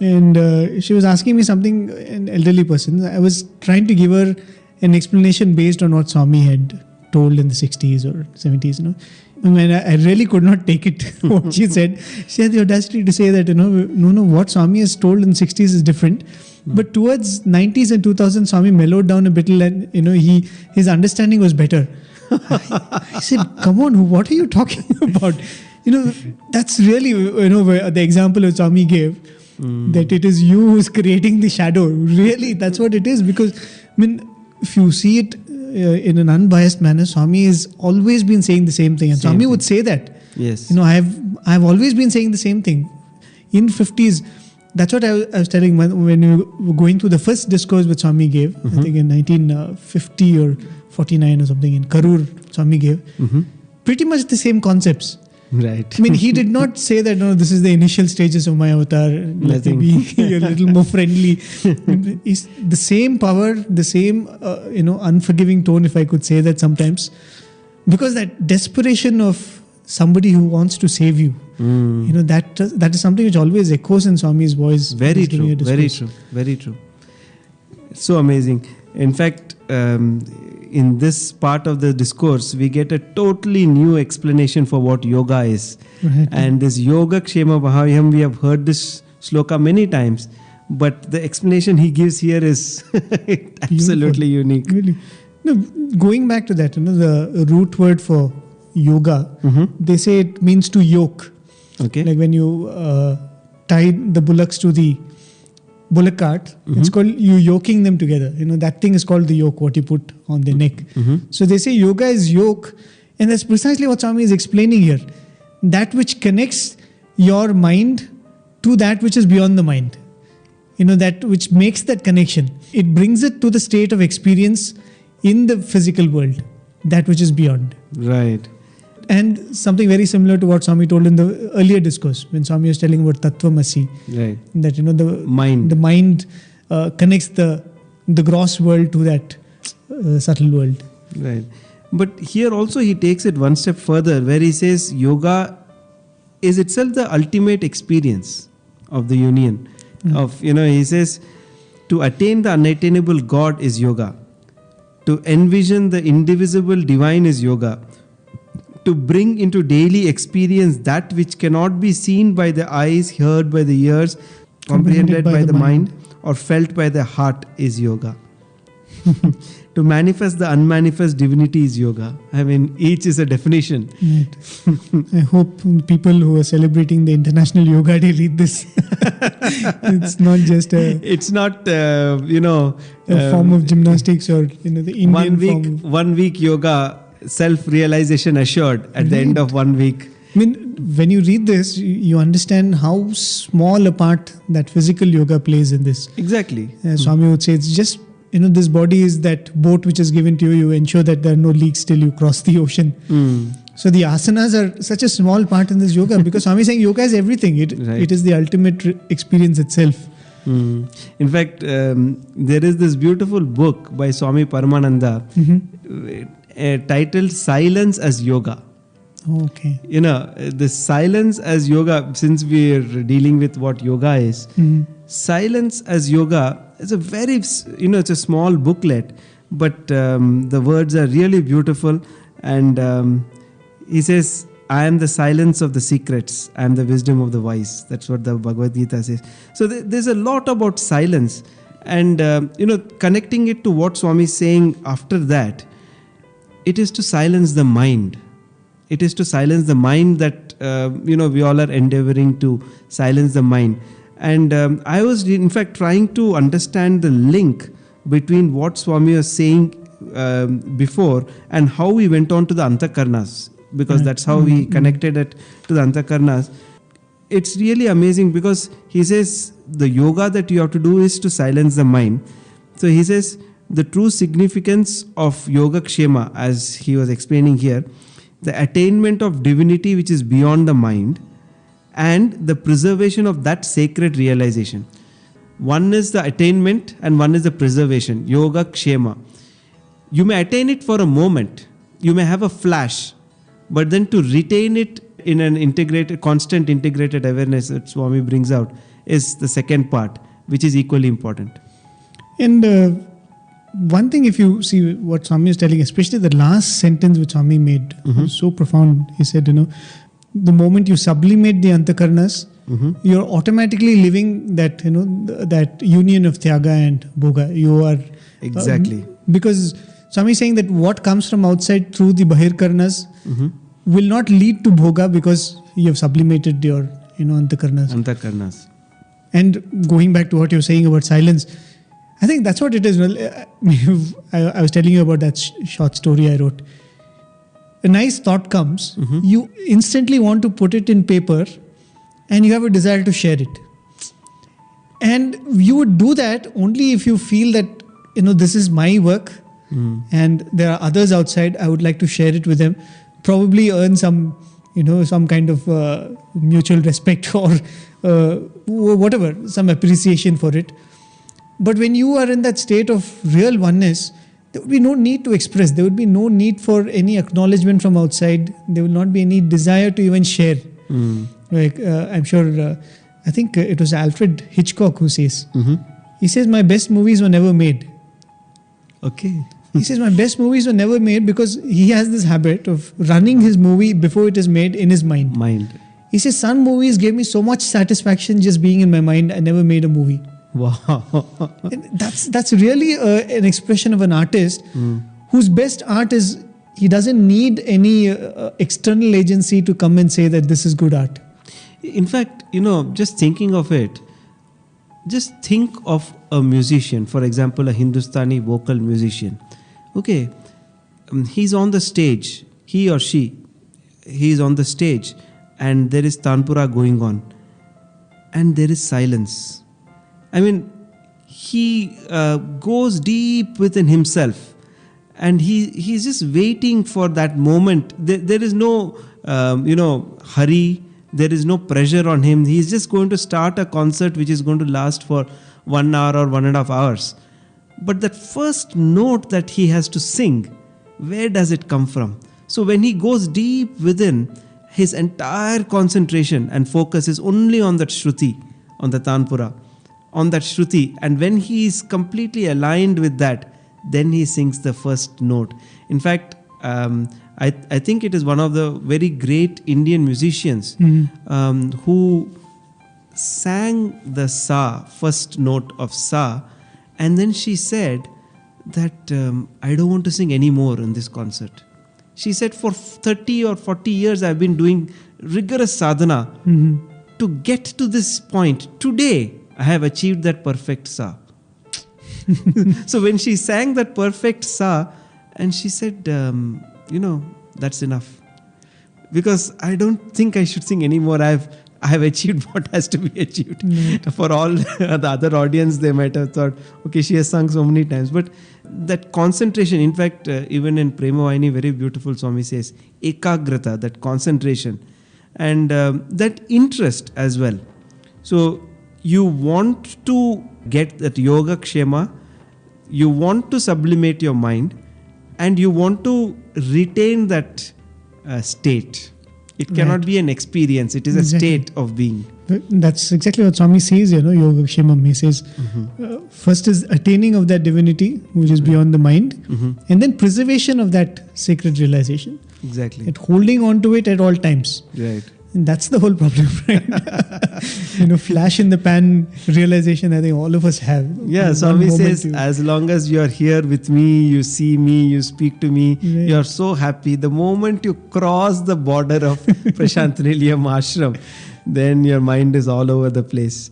and she was asking me something, an elderly person. I was trying to give her an explanation based on what Swami had told in the 60s or 70s, I mean, I really could not take it, what she said. She had the audacity to say that, no, what Swami has told in the 60s is different. But towards 90s and 2000s, Swami mellowed down a bit, and, his understanding was better. I said, come on, what are you talking about? That's really, the example that Swami gave, that it is you who's creating the shadow. Really, that's what it is. Because, if you see it in an unbiased manner, Swami has always been saying the same thing. And Swami would say that. Yes. I've always been saying the same thing. In 50s, that's what I was telling when we were going through the first discourse which Swami gave, I think in 1950 or 49 or something, in Karur, Swami gave. Pretty much the same concepts. Right. I mean, he did not say that, no, this is the initial stages of my avatar. Let me be a little more friendly. It's the same power, the same, unforgiving tone, if I could say that sometimes. Because that desperation of somebody who wants to save you, that is something which always echoes in Swami's voice. Very true, very true, very true. So amazing. In fact, in this part of the discourse, we get a totally new explanation for what yoga is. Right. And this Yoga Kshema Bhavyam, we have heard this sloka many times, but the explanation he gives here is absolutely unique. Really. No, going back to that, the root word for yoga, they say it means to yoke. Okay. Like when you tie the bullocks to the bullock cart, it's called you yoking them together. That thing is called the yoke, what you put on the neck. So they say yoga is yoke, and that's precisely what Swami is explaining here. That which connects your mind to that which is beyond the mind. That which makes that connection. It brings it to the state of experience in the physical world, that which is beyond. Right. And something very similar to what Swami told in the earlier discourse, when Swami was telling about Tattvamasi. Right. That, the mind. The mind connects the gross world to that subtle world. Right. But here also he takes it one step further, where he says yoga is itself the ultimate experience of the union. He says to attain the unattainable God is yoga. To envision the indivisible divine is yoga. To bring into daily experience that which cannot be seen by the eyes, heard by the ears, comprehended by the mind, or felt by the heart is yoga. To manifest the unmanifest divinity is yoga. I mean, each is a definition. Right. I hope people who are celebrating the International Yoga Day read this. It's not just it's not, a form of gymnastics or, the Indian form. 1 week yoga, self-realization assured at the end of 1 week. I mean, when you read this, you understand how small a part that physical yoga plays in this. Exactly. Swami would say, it's just, this body is that boat which is given to you. You ensure that there are no leaks till you cross the ocean. So the asanas are such a small part in this yoga, because Swami is saying yoga is everything. It is the ultimate experience itself. In fact, there is this beautiful book by Swami Paramananda titled Silence as Yoga. Okay. The silence as yoga, since we are dealing with what yoga is, silence as yoga is a very, it's a small booklet, but the words are really beautiful. And he says, I am the silence of the secrets. I am the wisdom of the wise. That's what the Bhagavad Gita says. So there's a lot about silence. And, connecting it to what Swami is saying after that, it is to silence the mind. It is to silence the mind that, we all are endeavoring to silence the mind. And I was, in fact, trying to understand the link between what Swami was saying before, and how he went on to the Antakarnas, because that's how he connected it to the Antakarnas. It's really amazing, because he says the yoga that you have to do is to silence the mind. So he says the true significance of Yoga Kshema, as he was explaining here, the attainment of divinity which is beyond the mind, and the preservation of that sacred realization. One is the attainment and one is the preservation. Yoga Kshema. You may attain it for a moment. You may have a flash. But then to retain it in an constant integrated awareness that Swami brings out is the second part, which is equally important. And one thing, if you see what Swami is telling, especially the last sentence which Swami made, was so profound. He said, the moment you sublimate the Antakarnas, you're automatically living that, that union of Tyaga and Bhoga. You are... Exactly. Because Swami is saying that what comes from outside through the Bahirkarnas will not lead to Bhoga, because you have sublimated your, Antakarnas. And going back to what you're saying about silence, I think that's what it is. I was telling you about that short story I wrote. A nice thought comes, you instantly want to put it in paper, and you have a desire to share it. And you would do that only if you feel that, this is my work, and there are others outside, I would like to share it with them, probably earn some, some kind of mutual respect or whatever, some appreciation for it. But when you are in that state of real oneness, there would be no need to express. There would be no need for any acknowledgement from outside. There will not be any desire to even share. Like I'm sure, I think it was Alfred Hitchcock who says, he says, my best movies were never made. Okay. He says, my best movies were never made because he has this habit of running his movie before it is made in his mind. He says, some movies gave me so much satisfaction just being in my mind. I never made a movie. Wow. And that's really an expression of an artist whose best art is, he doesn't need any external agency to come and say that this is good art. In fact, just thinking of it, just think of a musician, for example, a Hindustani vocal musician. Okay, he's on the stage, he or she, he is on the stage, and there is Tanpura going on, and there is silence. I mean, he goes deep within himself, and he's just waiting for that moment. There is no, hurry. There is no pressure on him. He's just going to start a concert which is going to last for 1 hour or 1.5 hours. But that first note that he has to sing, where does it come from? So when he goes deep within, his entire concentration and focus is only on that Shruti, on the Tanpura, on that Shruti. And when he is completely aligned with that, then he sings the first note. In fact, I think it is one of the very great Indian musicians who sang the Sa, first note of Sa, and then she said that I don't want to sing anymore in this concert. She said, for 30 or 40 years I've been doing rigorous sadhana to get to this point. Today I have achieved that perfect Sa. So when she sang that perfect Sa, and she said, that's enough. Because I don't think I should sing anymore. I have achieved what has to be achieved. For all the other audience, they might have thought, okay, she has sung so many times. But that concentration, in fact, even in Prema Vaini, very beautiful Swami says, ekagrata, that concentration. And that interest as well. So you want to get that yoga kshema, you want to sublimate your mind, and you want to retain that state. It cannot be an experience. It is a state of being. That's exactly what Swami says, Yoga Kshemam. He says, first is attaining of that divinity, which is beyond the mind, and then preservation of that sacred realization. Exactly. And holding on to it at all times. Right. And that's the whole problem, right? Flash in the pan realization, I think all of us have. Yeah, Swami says, as long as you are here with me, you see me, you speak to me, you are so happy. The moment you cross the border of Prasanthi Nilayam ashram, then your mind is all over the place.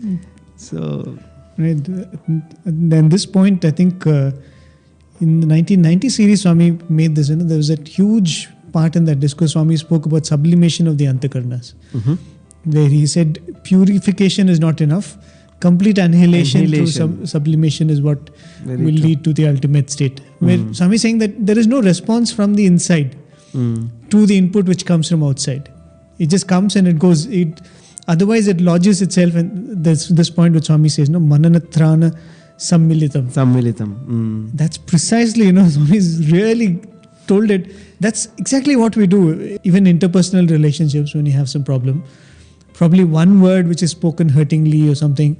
So, right. Then this point, I think, In the 1990 series, Swami made this. There was a huge part in that discourse. Swami spoke about sublimation of the antakarnas, where he said purification is not enough. Complete annihilation through sublimation is what will lead to the ultimate state. Where Swami is saying that there is no response from the inside to the input which comes from outside. It just comes and it goes. Otherwise, it lodges itself. And there's this point which Swami says, mananatrana sammilitam. That's precisely, Swami's really told it. That's exactly what we do. Even interpersonal relationships, when you have some problem, probably one word which is spoken hurtingly or something,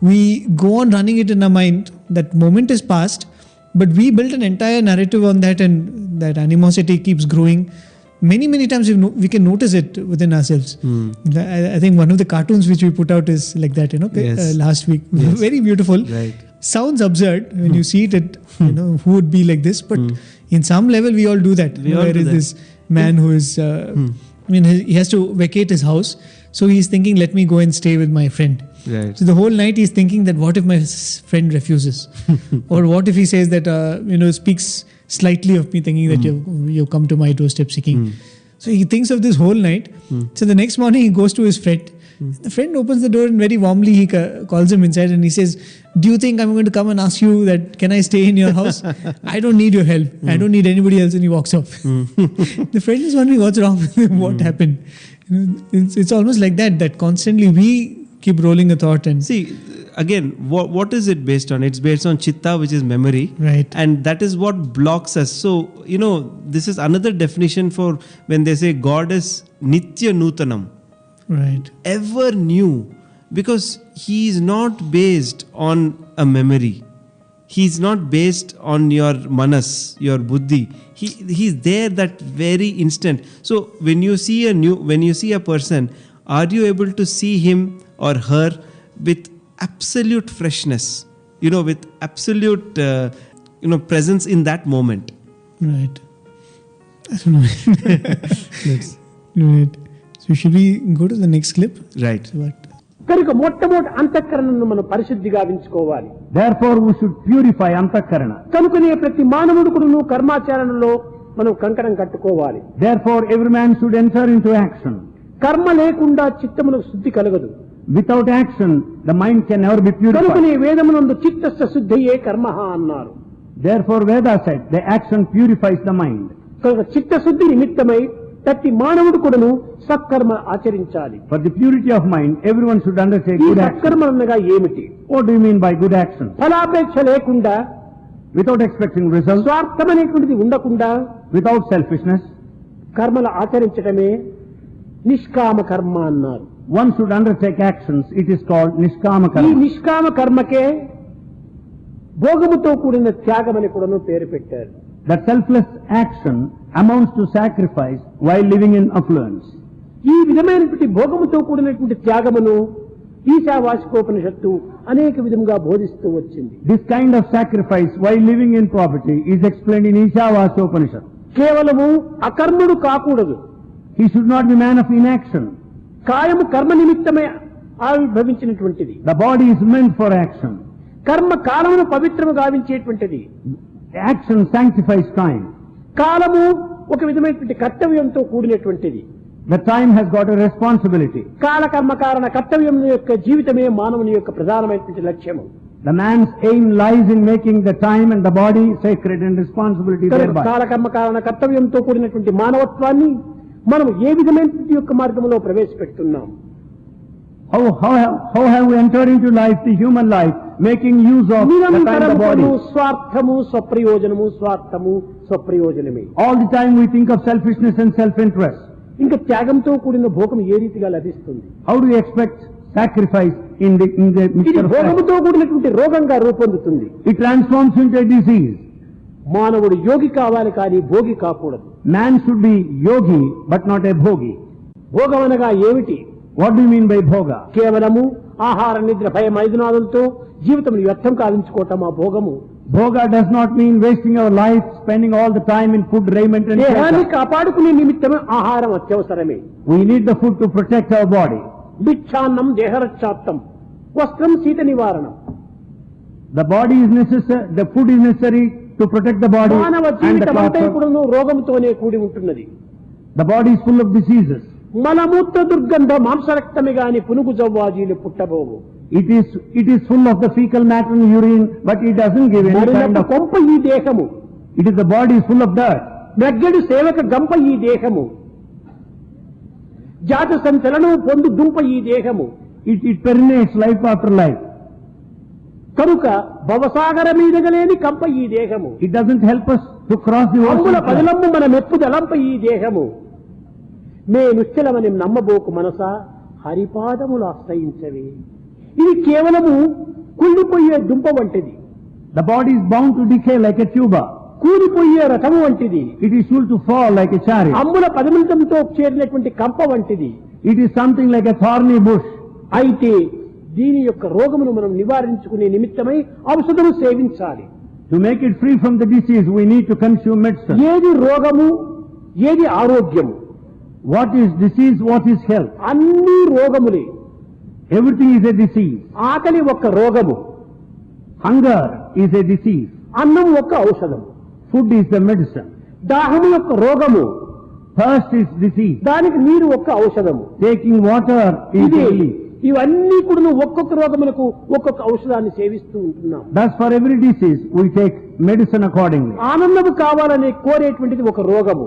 we go on running it in our mind. That moment is past, but we built an entire narrative on that, and that animosity keeps growing. Many times we can notice it within ourselves. I think one of the cartoons which we put out is like that, last week. Yes. Very beautiful. Right. Sounds absurd when you see it, who would be like this, but in some level we all do that. There is this man who is, he has to vacate his house. So he's thinking, let me go and stay with my friend. Right. So the whole night he's thinking that what if my friend refuses? Or what if he says that, speaks slightly of me, thinking that you've come to my doorstep seeking. So he thinks of this whole night. So the next morning he goes to his friend. The friend opens the door and very warmly he calls him inside and he says, do you think I'm going to come and ask you that, can I stay in your house? I don't need your help. I don't need anybody else. And he walks off. The friend is wondering what's wrong with him, what happened. It's almost like that constantly we keep rolling a thought and see again what is it based on? It's based on chitta, which is memory, right? And that is what blocks us. So this is another definition for when they say God is nitya nutanam, right? Ever new, because he is not based on a memory. He's not based on your manas, your buddhi. He's there that very instant. So when you see a person, are you able to see him or her with absolute freshness? With absolute presence in that moment. Right. I don't know. Right. So should we go to the next clip? Right. So what? కనుక మొట్టమొదటి అంతఃకరణను మనం పరిశుద్ధిగా గావించుకోవాలి. Therefore we should purify అంతఃకరణ. కనుకనే ప్రతి మానవుడు కూడాను కర్మాచరణలో మనం కంకణం కట్టుకోవాలి. Therefore every man should enter into action. కర్మ లేకుండా చిత్తమునకు శుద్ధి కలగదు. Without action the mind can never be purified. కనుకనే వేదమునందు చిత్తస్య శుద్ధియే కర్మః అన్నారు. Therefore Veda said the action purifies the mind. కనుక చిత్తశుద్ధి నిమిత్తమై ప్రతి మానవుడు కూడాను సత్కర్మ ఆచరించాలి. For the purity of mind, everyone should undertake good action. సత్కర్మ అనగా ఏమిటి? What do you mean by good action? ఫలాపేక్ష లేకుండా, without expecting results, స్వార్థమనేటువంటిది ఉండకుండా, without selfishness, కర్మలు ఆచరించడమే నిష్కామ కర్మ అన్నారు. One should undertake actions. It is called నిష్కామ కర్మ. ఈ నిష్కామ కర్మకే భోగముతో కూడిన త్యాగం అని కూడాను పేరు పెట్టారు. That selfless action amounts to sacrifice while living in affluence. ఈ విధమైనటువంటి భోగముతో కూడినటువంటి త్యాగమును ఈశావాసికోపనిషత్తు అనేక విధంగా బోధిస్తూ వచ్చింది. This kind of sacrifice while living in poverty is explained in Ishavasyopanishad. కేవలము అకర్ముడు కాకూడదు. He should not be man of inaction. కాయము కర్మ నిమిత్తమే ఆవిర్భవించినటువంటిది. The body is meant for action. కర్మ కాలమును పవిత్రము గావించేటువంటిది. Action sanctifies time. కాలము ఒక విధమైనటువంటి కర్తవ్యంతో కూడినటువంటిది. The time has got a responsibility. కాల కర్మ కారణ కర్తవ్యం యొక్క జీవితమే మానవుని యొక్క ప్రధానమైనటువంటి లక్ష్యము. The man's aim lies in making the time and the body sacred and responsibility thereby. కాల కర్మ కారణ కర్తవ్యంతో కూడినటువంటి మానవత్వాన్ని మనం ఏ విధమైనటువంటి యొక్క మార్గంలో ప్రవేశపెడుతున్నాం? How have we entered into life, the human life, making use of the time and the body? స్వార్థము స్వప్రయోజనము, స్వార్థము స్వప్రయోజనమే. All the time we think of selfishness and self-interest. ఇంకా త్యాగంతో కూడిన భోగం ఏ రీతిగా లభిస్తుంది? How do we expect sacrifice in the ఇది భోగముతో కూడినటువంటి రోగంగా రూపొందుతుంది. It transforms into a disease. మానవుడు యోగి కావాలి కానీ భోగి కాకూడదు. Man should be yogi but not a bhogi. భోగం అనగా ఏమిటి? What do you mean by bhoga? కేవలము ఆహార నిద్ర భయం ఐదునాదులతో జీవితం వ్యర్థం కావించుకోవటం ఆ భోగము. Bhoga does not mean wasting our life, spending all the time in food, raiment and దేహాన్ని కాపాడుకునే నిమిత్తమే ఆహారం అత్యవసరమే. We need the food to protect our body. భిక్షాన్నం దేహరక్షాప్తం, వస్త్రం శీత నివారణం. The body is necessary, the food is necessary to protect the body మానవ and the జీవితం అంతా cloth. ఇప్పుడు రోగంతోనే కూడి ఉంటున్నది. The body is full of diseases. మలమూత్ర దుర్గంధ మాంసరక్తమి గాని పునుగు జవ్వాజీలు పుట్టబోవు. It is full of the fecal matter and urine, but it doesn't give any kind మరినట్టు of... కొంప ఈ దేహము. It is the body is full of dirt. మెగ్గడి సేవక గంప ఈ దేహము. జాత సంచలనం పొందు దుంప ఈ దేహము. It permeates life after life. కనుక భవసాగర మీదగలేని కంప ఈ దేహము. It doesn't help us to cross the అంబుల ocean. పదిలమ్ము మన మెప్పుదలంప ఈ దేహము. మే నిశ్చలమని నమ్మబోకు మనసా హరిపాదములు ఆశ్రయించవి. ఇది కేవలము కుళ్ళిపోయే దుంప వంటిది. The body is bound to decay like a tuba. కూలిపోయే రథము వంటిది. It is sure to fall like a chariot. అంబుల పదిమితంతో చేరినటువంటి కంప వంటిది. It is something like a thorny bush. అయితే దీని యొక్క రోగమును మనం నివారించుకునే నిమిత్తమై ఔషధము సేవించాలి. To make it free from the disease, we need to consume medicine. ఏది రోగము, ఏది ఆరోగ్యము? What is disease, what is health? అన్ని రోగములే. Everything is a disease. ఆకలి ఒక్క రోగము, Hunger is a disease. అన్నం ఒక్క ఔషధము. Food is the medicine. దాహము యొక్క రోగము, Thirst is disease. దానికి నీరు ఒక్క ఔషధము. Taking water is ఇది relief. ఇవన్నీ కూడా ఒక్కొక్క రోగములకు ఒక్కొక్క ఔషధాన్ని సేవిస్తూ ఉంటున్నాం. Thus, for every disease, we take medicine accordingly. ఆనందము కావాలని కోరేటువంటిది ఒక రోగము.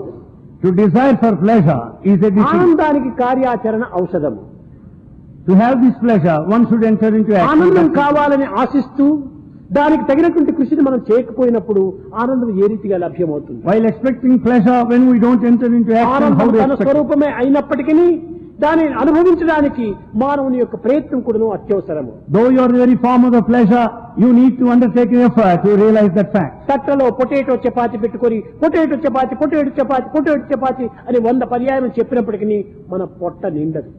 To desire for pleasure is a disease. ఆనందానికి కార్యాచరణ ఔషధము. To have this pleasure, one should enter into action. ఆనందం కావాలని ఆశిస్తూ దానికి తగినటువంటి కృషిని మనం చేయకపోయినప్పుడు ఆనందం ఏ రీతిగా లభ్యమవుతుంది? While expecting pleasure, when we don't enter into action, how ఆనందం do we తన expect? స్వరూపమే అయినప్పటికీ దానిని అనుభవించడానికి మానవుని యొక్క ప్రయత్నం కూడా అత్యవసరము. Though you are the very form of the pleasure, you need to undertake an effort to realize that fact. తట్టలో పొటాటో చపాతి పెట్టుకొని potato chapati potato chapati potato chapati అని 100 పర్యాయం చెప్పినప్పటికీ మన పొట్ట నిండదు.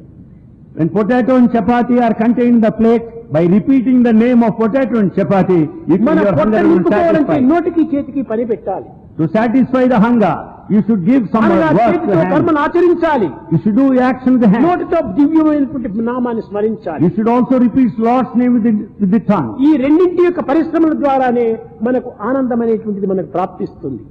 When potato and chapati are contained in the plate, by repeating the name of potato and chapati, మన your పొట్ట hunger will నింపుకోవాలంటే satisfy. నోటికి చేతికి పని పెట్టాలి. To satisfy the hunger, you should give some అనగా work to చేతితో hand. కర్మను ఆచరించాలి. You should do action with the hand. నోటితో దివ్యమైనటువంటి నామాన్ని స్మరించాలి. You should also repeat Lord's name with the tongue. ఈ రెండింటి యొక్క పరిశ్రమల ద్వారానే మనకు ఆనందం అనేటువంటిది మనకు ప్రాప్తిస్తుంది.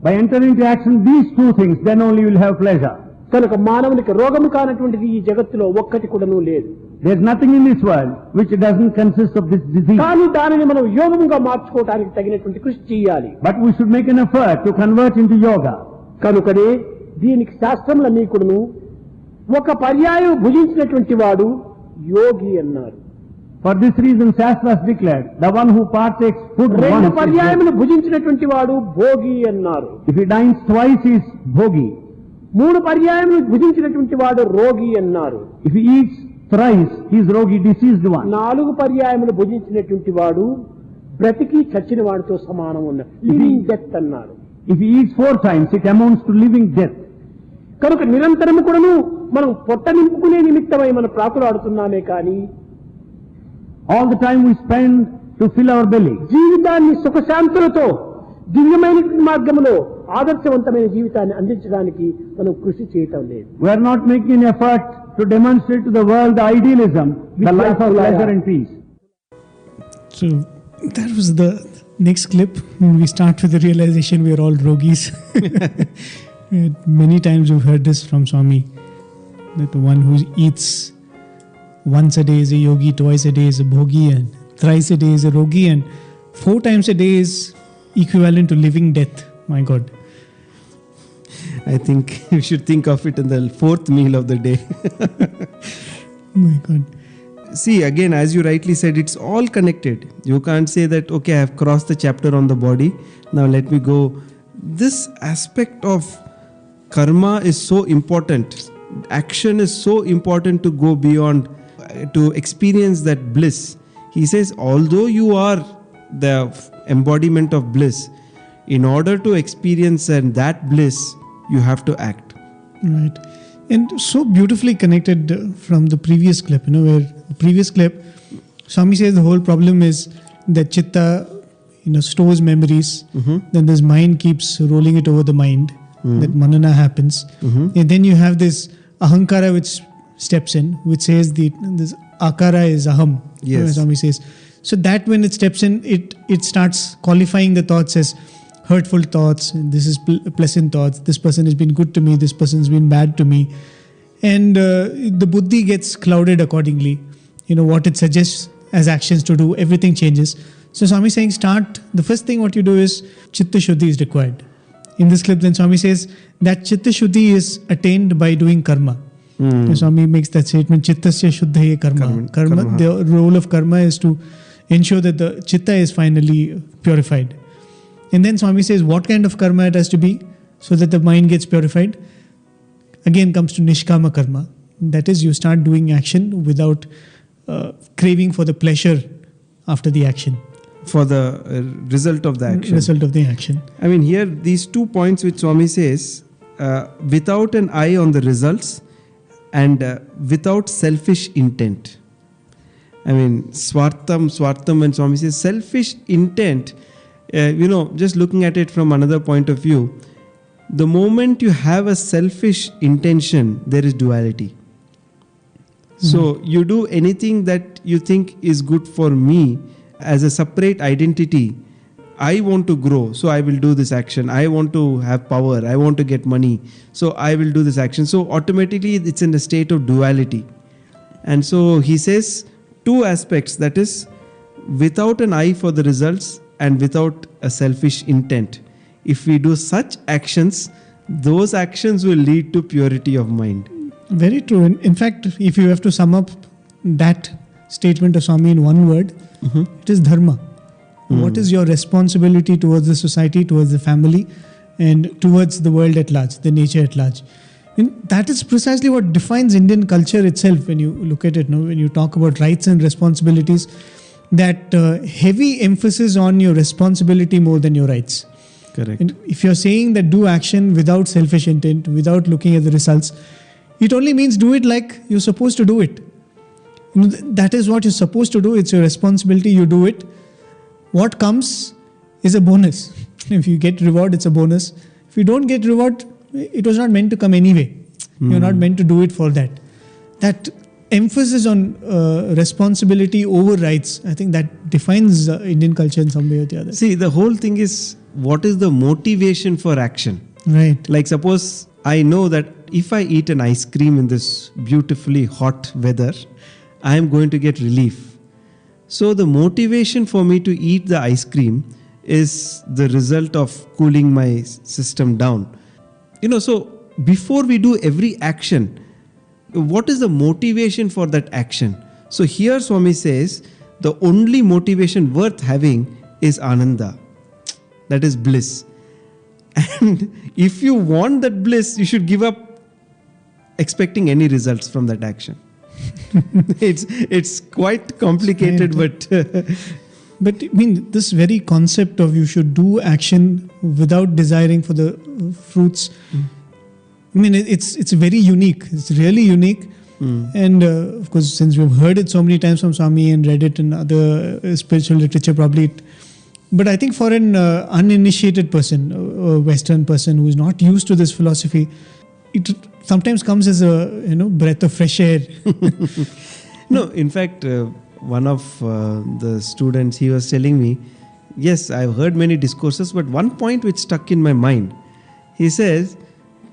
By entering into action these two things, then only you will have pleasure. కనుక మానవునికి రోగము కానటువంటిది ఈ జగత్తులో ఒక్కటి కూడాను లేదు. There is nothing in this world which doesn't consist of this disease. కానీ దానిని మనం యోగముగా మార్చుకోవడానికి తగినటువంటి కృషి చేయాలి. But we should make an effort to convert into yoga. కనుకనే దీనికి శాస్త్రములన్నీ కూడాను ఒక పర్యాయం భుజించినటువంటి వాడు యోగి అన్నారు. For this reason, Shastras declared, the one who partakes food రెండు once is పర్యాయములు భుజించినటువంటి వాడు భోగి అన్నారు. yogi. If he dines twice, he is bhogi. 3 పర్యాయములు భుజించినటువంటి వాడు రోగి అన్నారు. If he eats thrice, he is rogi, diseased one. 4 పర్యాయములు భుజించినటువంటి వాడు బ్రతికి చచ్చిన వాడితో సమానం ఉన్న లివింగ్ డెత్ అన్నారు. If he eats 4 times, it amounts to living death. కనుక నిరంతరము కూడాను మనం పొట్ట నింపుకునే నిమిత్తమై మనం ప్రాకులాడుతున్నామే కానీ All the time we spend to fill our belly. జీవితాన్ని సుఖశాంతులతో దివ్యమైన మార్గంలో ఆదర్శవంతమైన జీవితాన్ని అందించడానికి మనం కృషి చేయటం లేదు. We are not making an effort to demonstrate to the world the idealism, the life of pleasure and peace. So that was the next clip. We start with the realization we are all rogis. Many times we've heard this from Swami, that the one who eats once a day is a yogi, twice a day is a bhogi, and thrice a day is a rogi, and 4 times a day is equivalent to living death. My God. I think you should think of it in the 4th meal of the day. My God. See, again, as you rightly said, it's all connected. You can't say that, okay, I have crossed the chapter on the body, now let me go. This aspect of karma is so important. Action is so important to go beyond, to experience that bliss. He says, although you are the embodiment of bliss, in order to experience that bliss, you have to act. Right. And so beautifully connected from the previous clip, where the previous clip, Swami says the whole problem is that chitta, stores memories, then this mind keeps rolling it over the mind, that manana happens. And then you have this ahankara which steps in, which says this akara is aham. Yes. Swami says. So that when it steps in, it starts qualifying the thoughts as hurtful thoughts. This is pleasant thoughts. This person has been good to me. This person has been bad to me. And the buddhi gets clouded accordingly. What it suggests as actions to do, everything changes. So Swami is saying, the first thing what you do is chitta shuddhi is required. In this clip, then Swami says that chitta shuddhi is attained by doing karma. Swami makes that statement, chittasya shuddhaye karma. The role of karma is to ensure that the chitta is finally purified. And then Swami says what kind of karma it has to be so that the mind gets purified. Again comes to nishkama karma. That is, you start doing action without craving for the pleasure after the action. For the result of the action. Result of the action. I mean, here these 2 points which Swami says, without an eye on the results and without selfish intent. I mean, swartam, when Swami says selfish intent, just looking at it from another point of view, the moment you have a selfish intention, there is duality. So you do anything that you think is good for me as a separate identity. I want to grow, so I will do this action. I want to have power. I want to get money, so I will do this action. So automatically it's in a state of duality. And so he says 2 aspects, that is, without an eye for the results and without a selfish intent. If we do such actions, those actions will lead to purity of mind. Very true. In fact, if you have to sum up that statement of Swami in one word, it is dharma. What is your responsibility towards the society, towards the family, and towards the world at large, the nature at large? And that is precisely what defines Indian culture itself. When you look at it, when you talk about rights and responsibilities, that heavy emphasis on your responsibility more than your rights. Correct. And if you're saying that do action without selfish intent, without looking at the results, it only means do it like you're supposed to do it. That is what you're supposed to do. It's your responsibility. You do it. What comes is a bonus. If you get reward, it's a bonus. If you don't get reward, it was not meant to come anyway. You're not meant to do it for that. That emphasis on responsibility over rights, I think that defines Indian culture in some way or the other. See, the whole thing is, what is the motivation for action? Right. Like suppose I know that if I eat an ice cream in this beautifully hot weather, I am going to get relief. So the motivation for me to eat the ice cream is the result of cooling my system down. So before we do every action, what is the motivation for that action? So here Swami says, the only motivation worth having is ananda. That is bliss. And if you want that bliss, you should give up expecting any results from that action. It's quite complicated, but I mean, this very concept of you should do action without desiring for the fruits. I mean, it's very unique. It's really unique. And of course, since we've heard it so many times from Swami and read it in other spiritual literature, probably. But I think for an uninitiated person, a Western person who is not used to this philosophy, it sometimes comes as a breath of fresh air. No, in fact, one of the students, he was telling me, yes, I've heard many discourses, but one point which stuck in my mind. He says,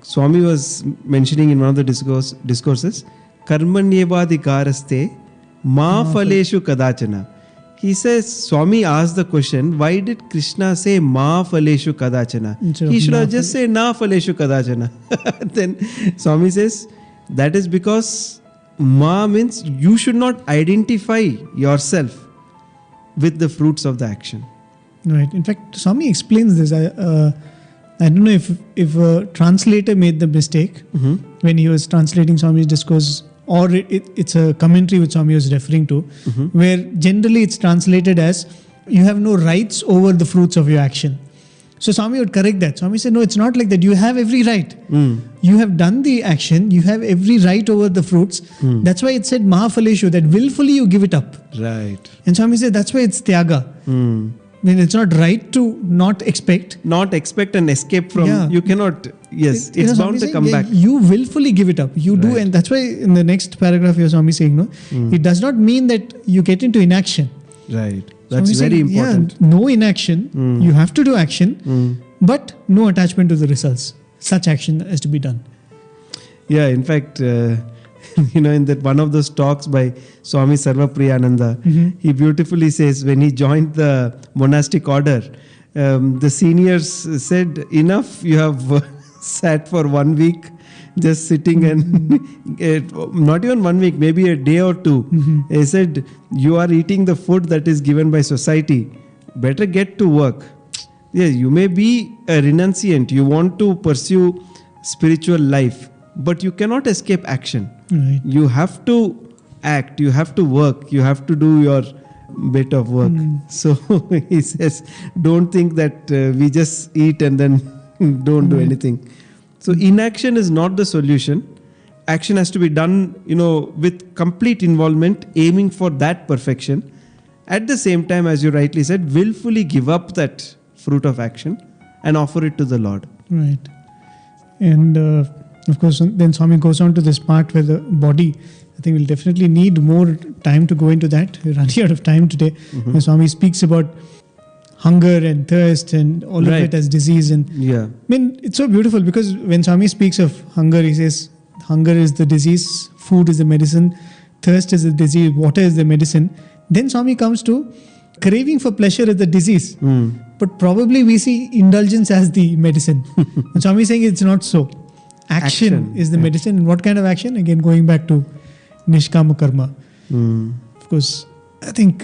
Swami was mentioning in one of the discourses, karmanyevadhikaraste ma phaleshu kadachana. He says, Swami asked the question, why did Krishna say ma phaleshu kadachana? He should have just said na phaleshu kadachana. Then Swami says, that is because ma means you should not identify yourself with the fruits of the action. Right. In fact, Swami explains this. I don't know if a translator made the mistake when he was translating Swami's discourse, or it's a commentary which Swami was referring to, where generally it's translated as you have no rights over the fruits of your action. So Swami would correct that. Swami said, no, it's not like that. You have every right. You have done the action. You have every right over the fruits. That's why it said mahaphaleshu, that willfully you give it up. Right. And Swami said, that's why it's tyaga. I mean, it's not right to not expect. Not expect and escape from, you cannot, it's bound to come back. You willfully give it up. You do, and that's why in the next paragraph, your Swami saying, it does not mean that you get into inaction. Right. That's Swami very saying, important. Yeah, no inaction. You have to do action, but no attachment to the results. Such action has to be done. Yeah, in fact, in that one of those talks by Swami Sarvapriyananda, he beautifully says when he joined the monastic order, the seniors said, enough, you have sat for 1 week just sitting and not even 1 week, maybe a day or two. He said, you are eating the food that is given by society. Better get to work. Yeah, you may be a renunciant. You want to pursue spiritual life, but you cannot escape action. Right. You have to act. You have to work. You have to do your bit of work. So he says, don't think that we just eat and then don't do anything. So inaction is not the solution. Action has to be done, with complete involvement, aiming for that perfection. At the same time, as you rightly said, willfully give up that fruit of action and offer it to the Lord. Right. And of course, then Swami goes on to this part where the body, I think we'll definitely need more time to go into that. We're running out of time today. And Swami speaks about hunger and thirst and all of it as disease. And Yeah. I mean, it's so beautiful because when Swami speaks of hunger, he says, hunger is the disease, food is the medicine, thirst is the disease, water is the medicine. Then Swami comes to craving for pleasure is the disease. But probably we see indulgence as the medicine. And Swami is saying it's not so. Action is the medicine. And what kind of action? Again, going back to Nishkama Karma. Of course, I think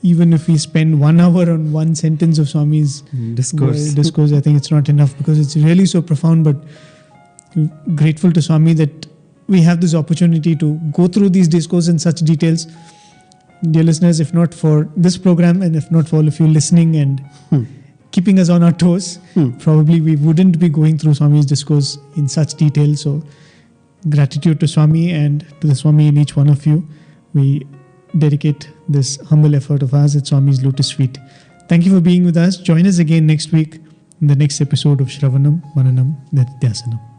even if we spend 1 hour on one sentence of Swami's discourse, I think it's not enough because it's really so profound. But grateful to Swami that we have this opportunity to go through these discourses in such details. Dear listeners, if not for this program and if not for all of you listening and keeping us on our toes, probably we wouldn't be going through Swami's discourse in such detail. So gratitude to Swami and to the Swami in each one of you. We dedicate this humble effort of ours at Swami's Lotus Feet. Thank you for being with us. Join us again next week in the next episode of Shravanam Mananam Nidhidhyasanam.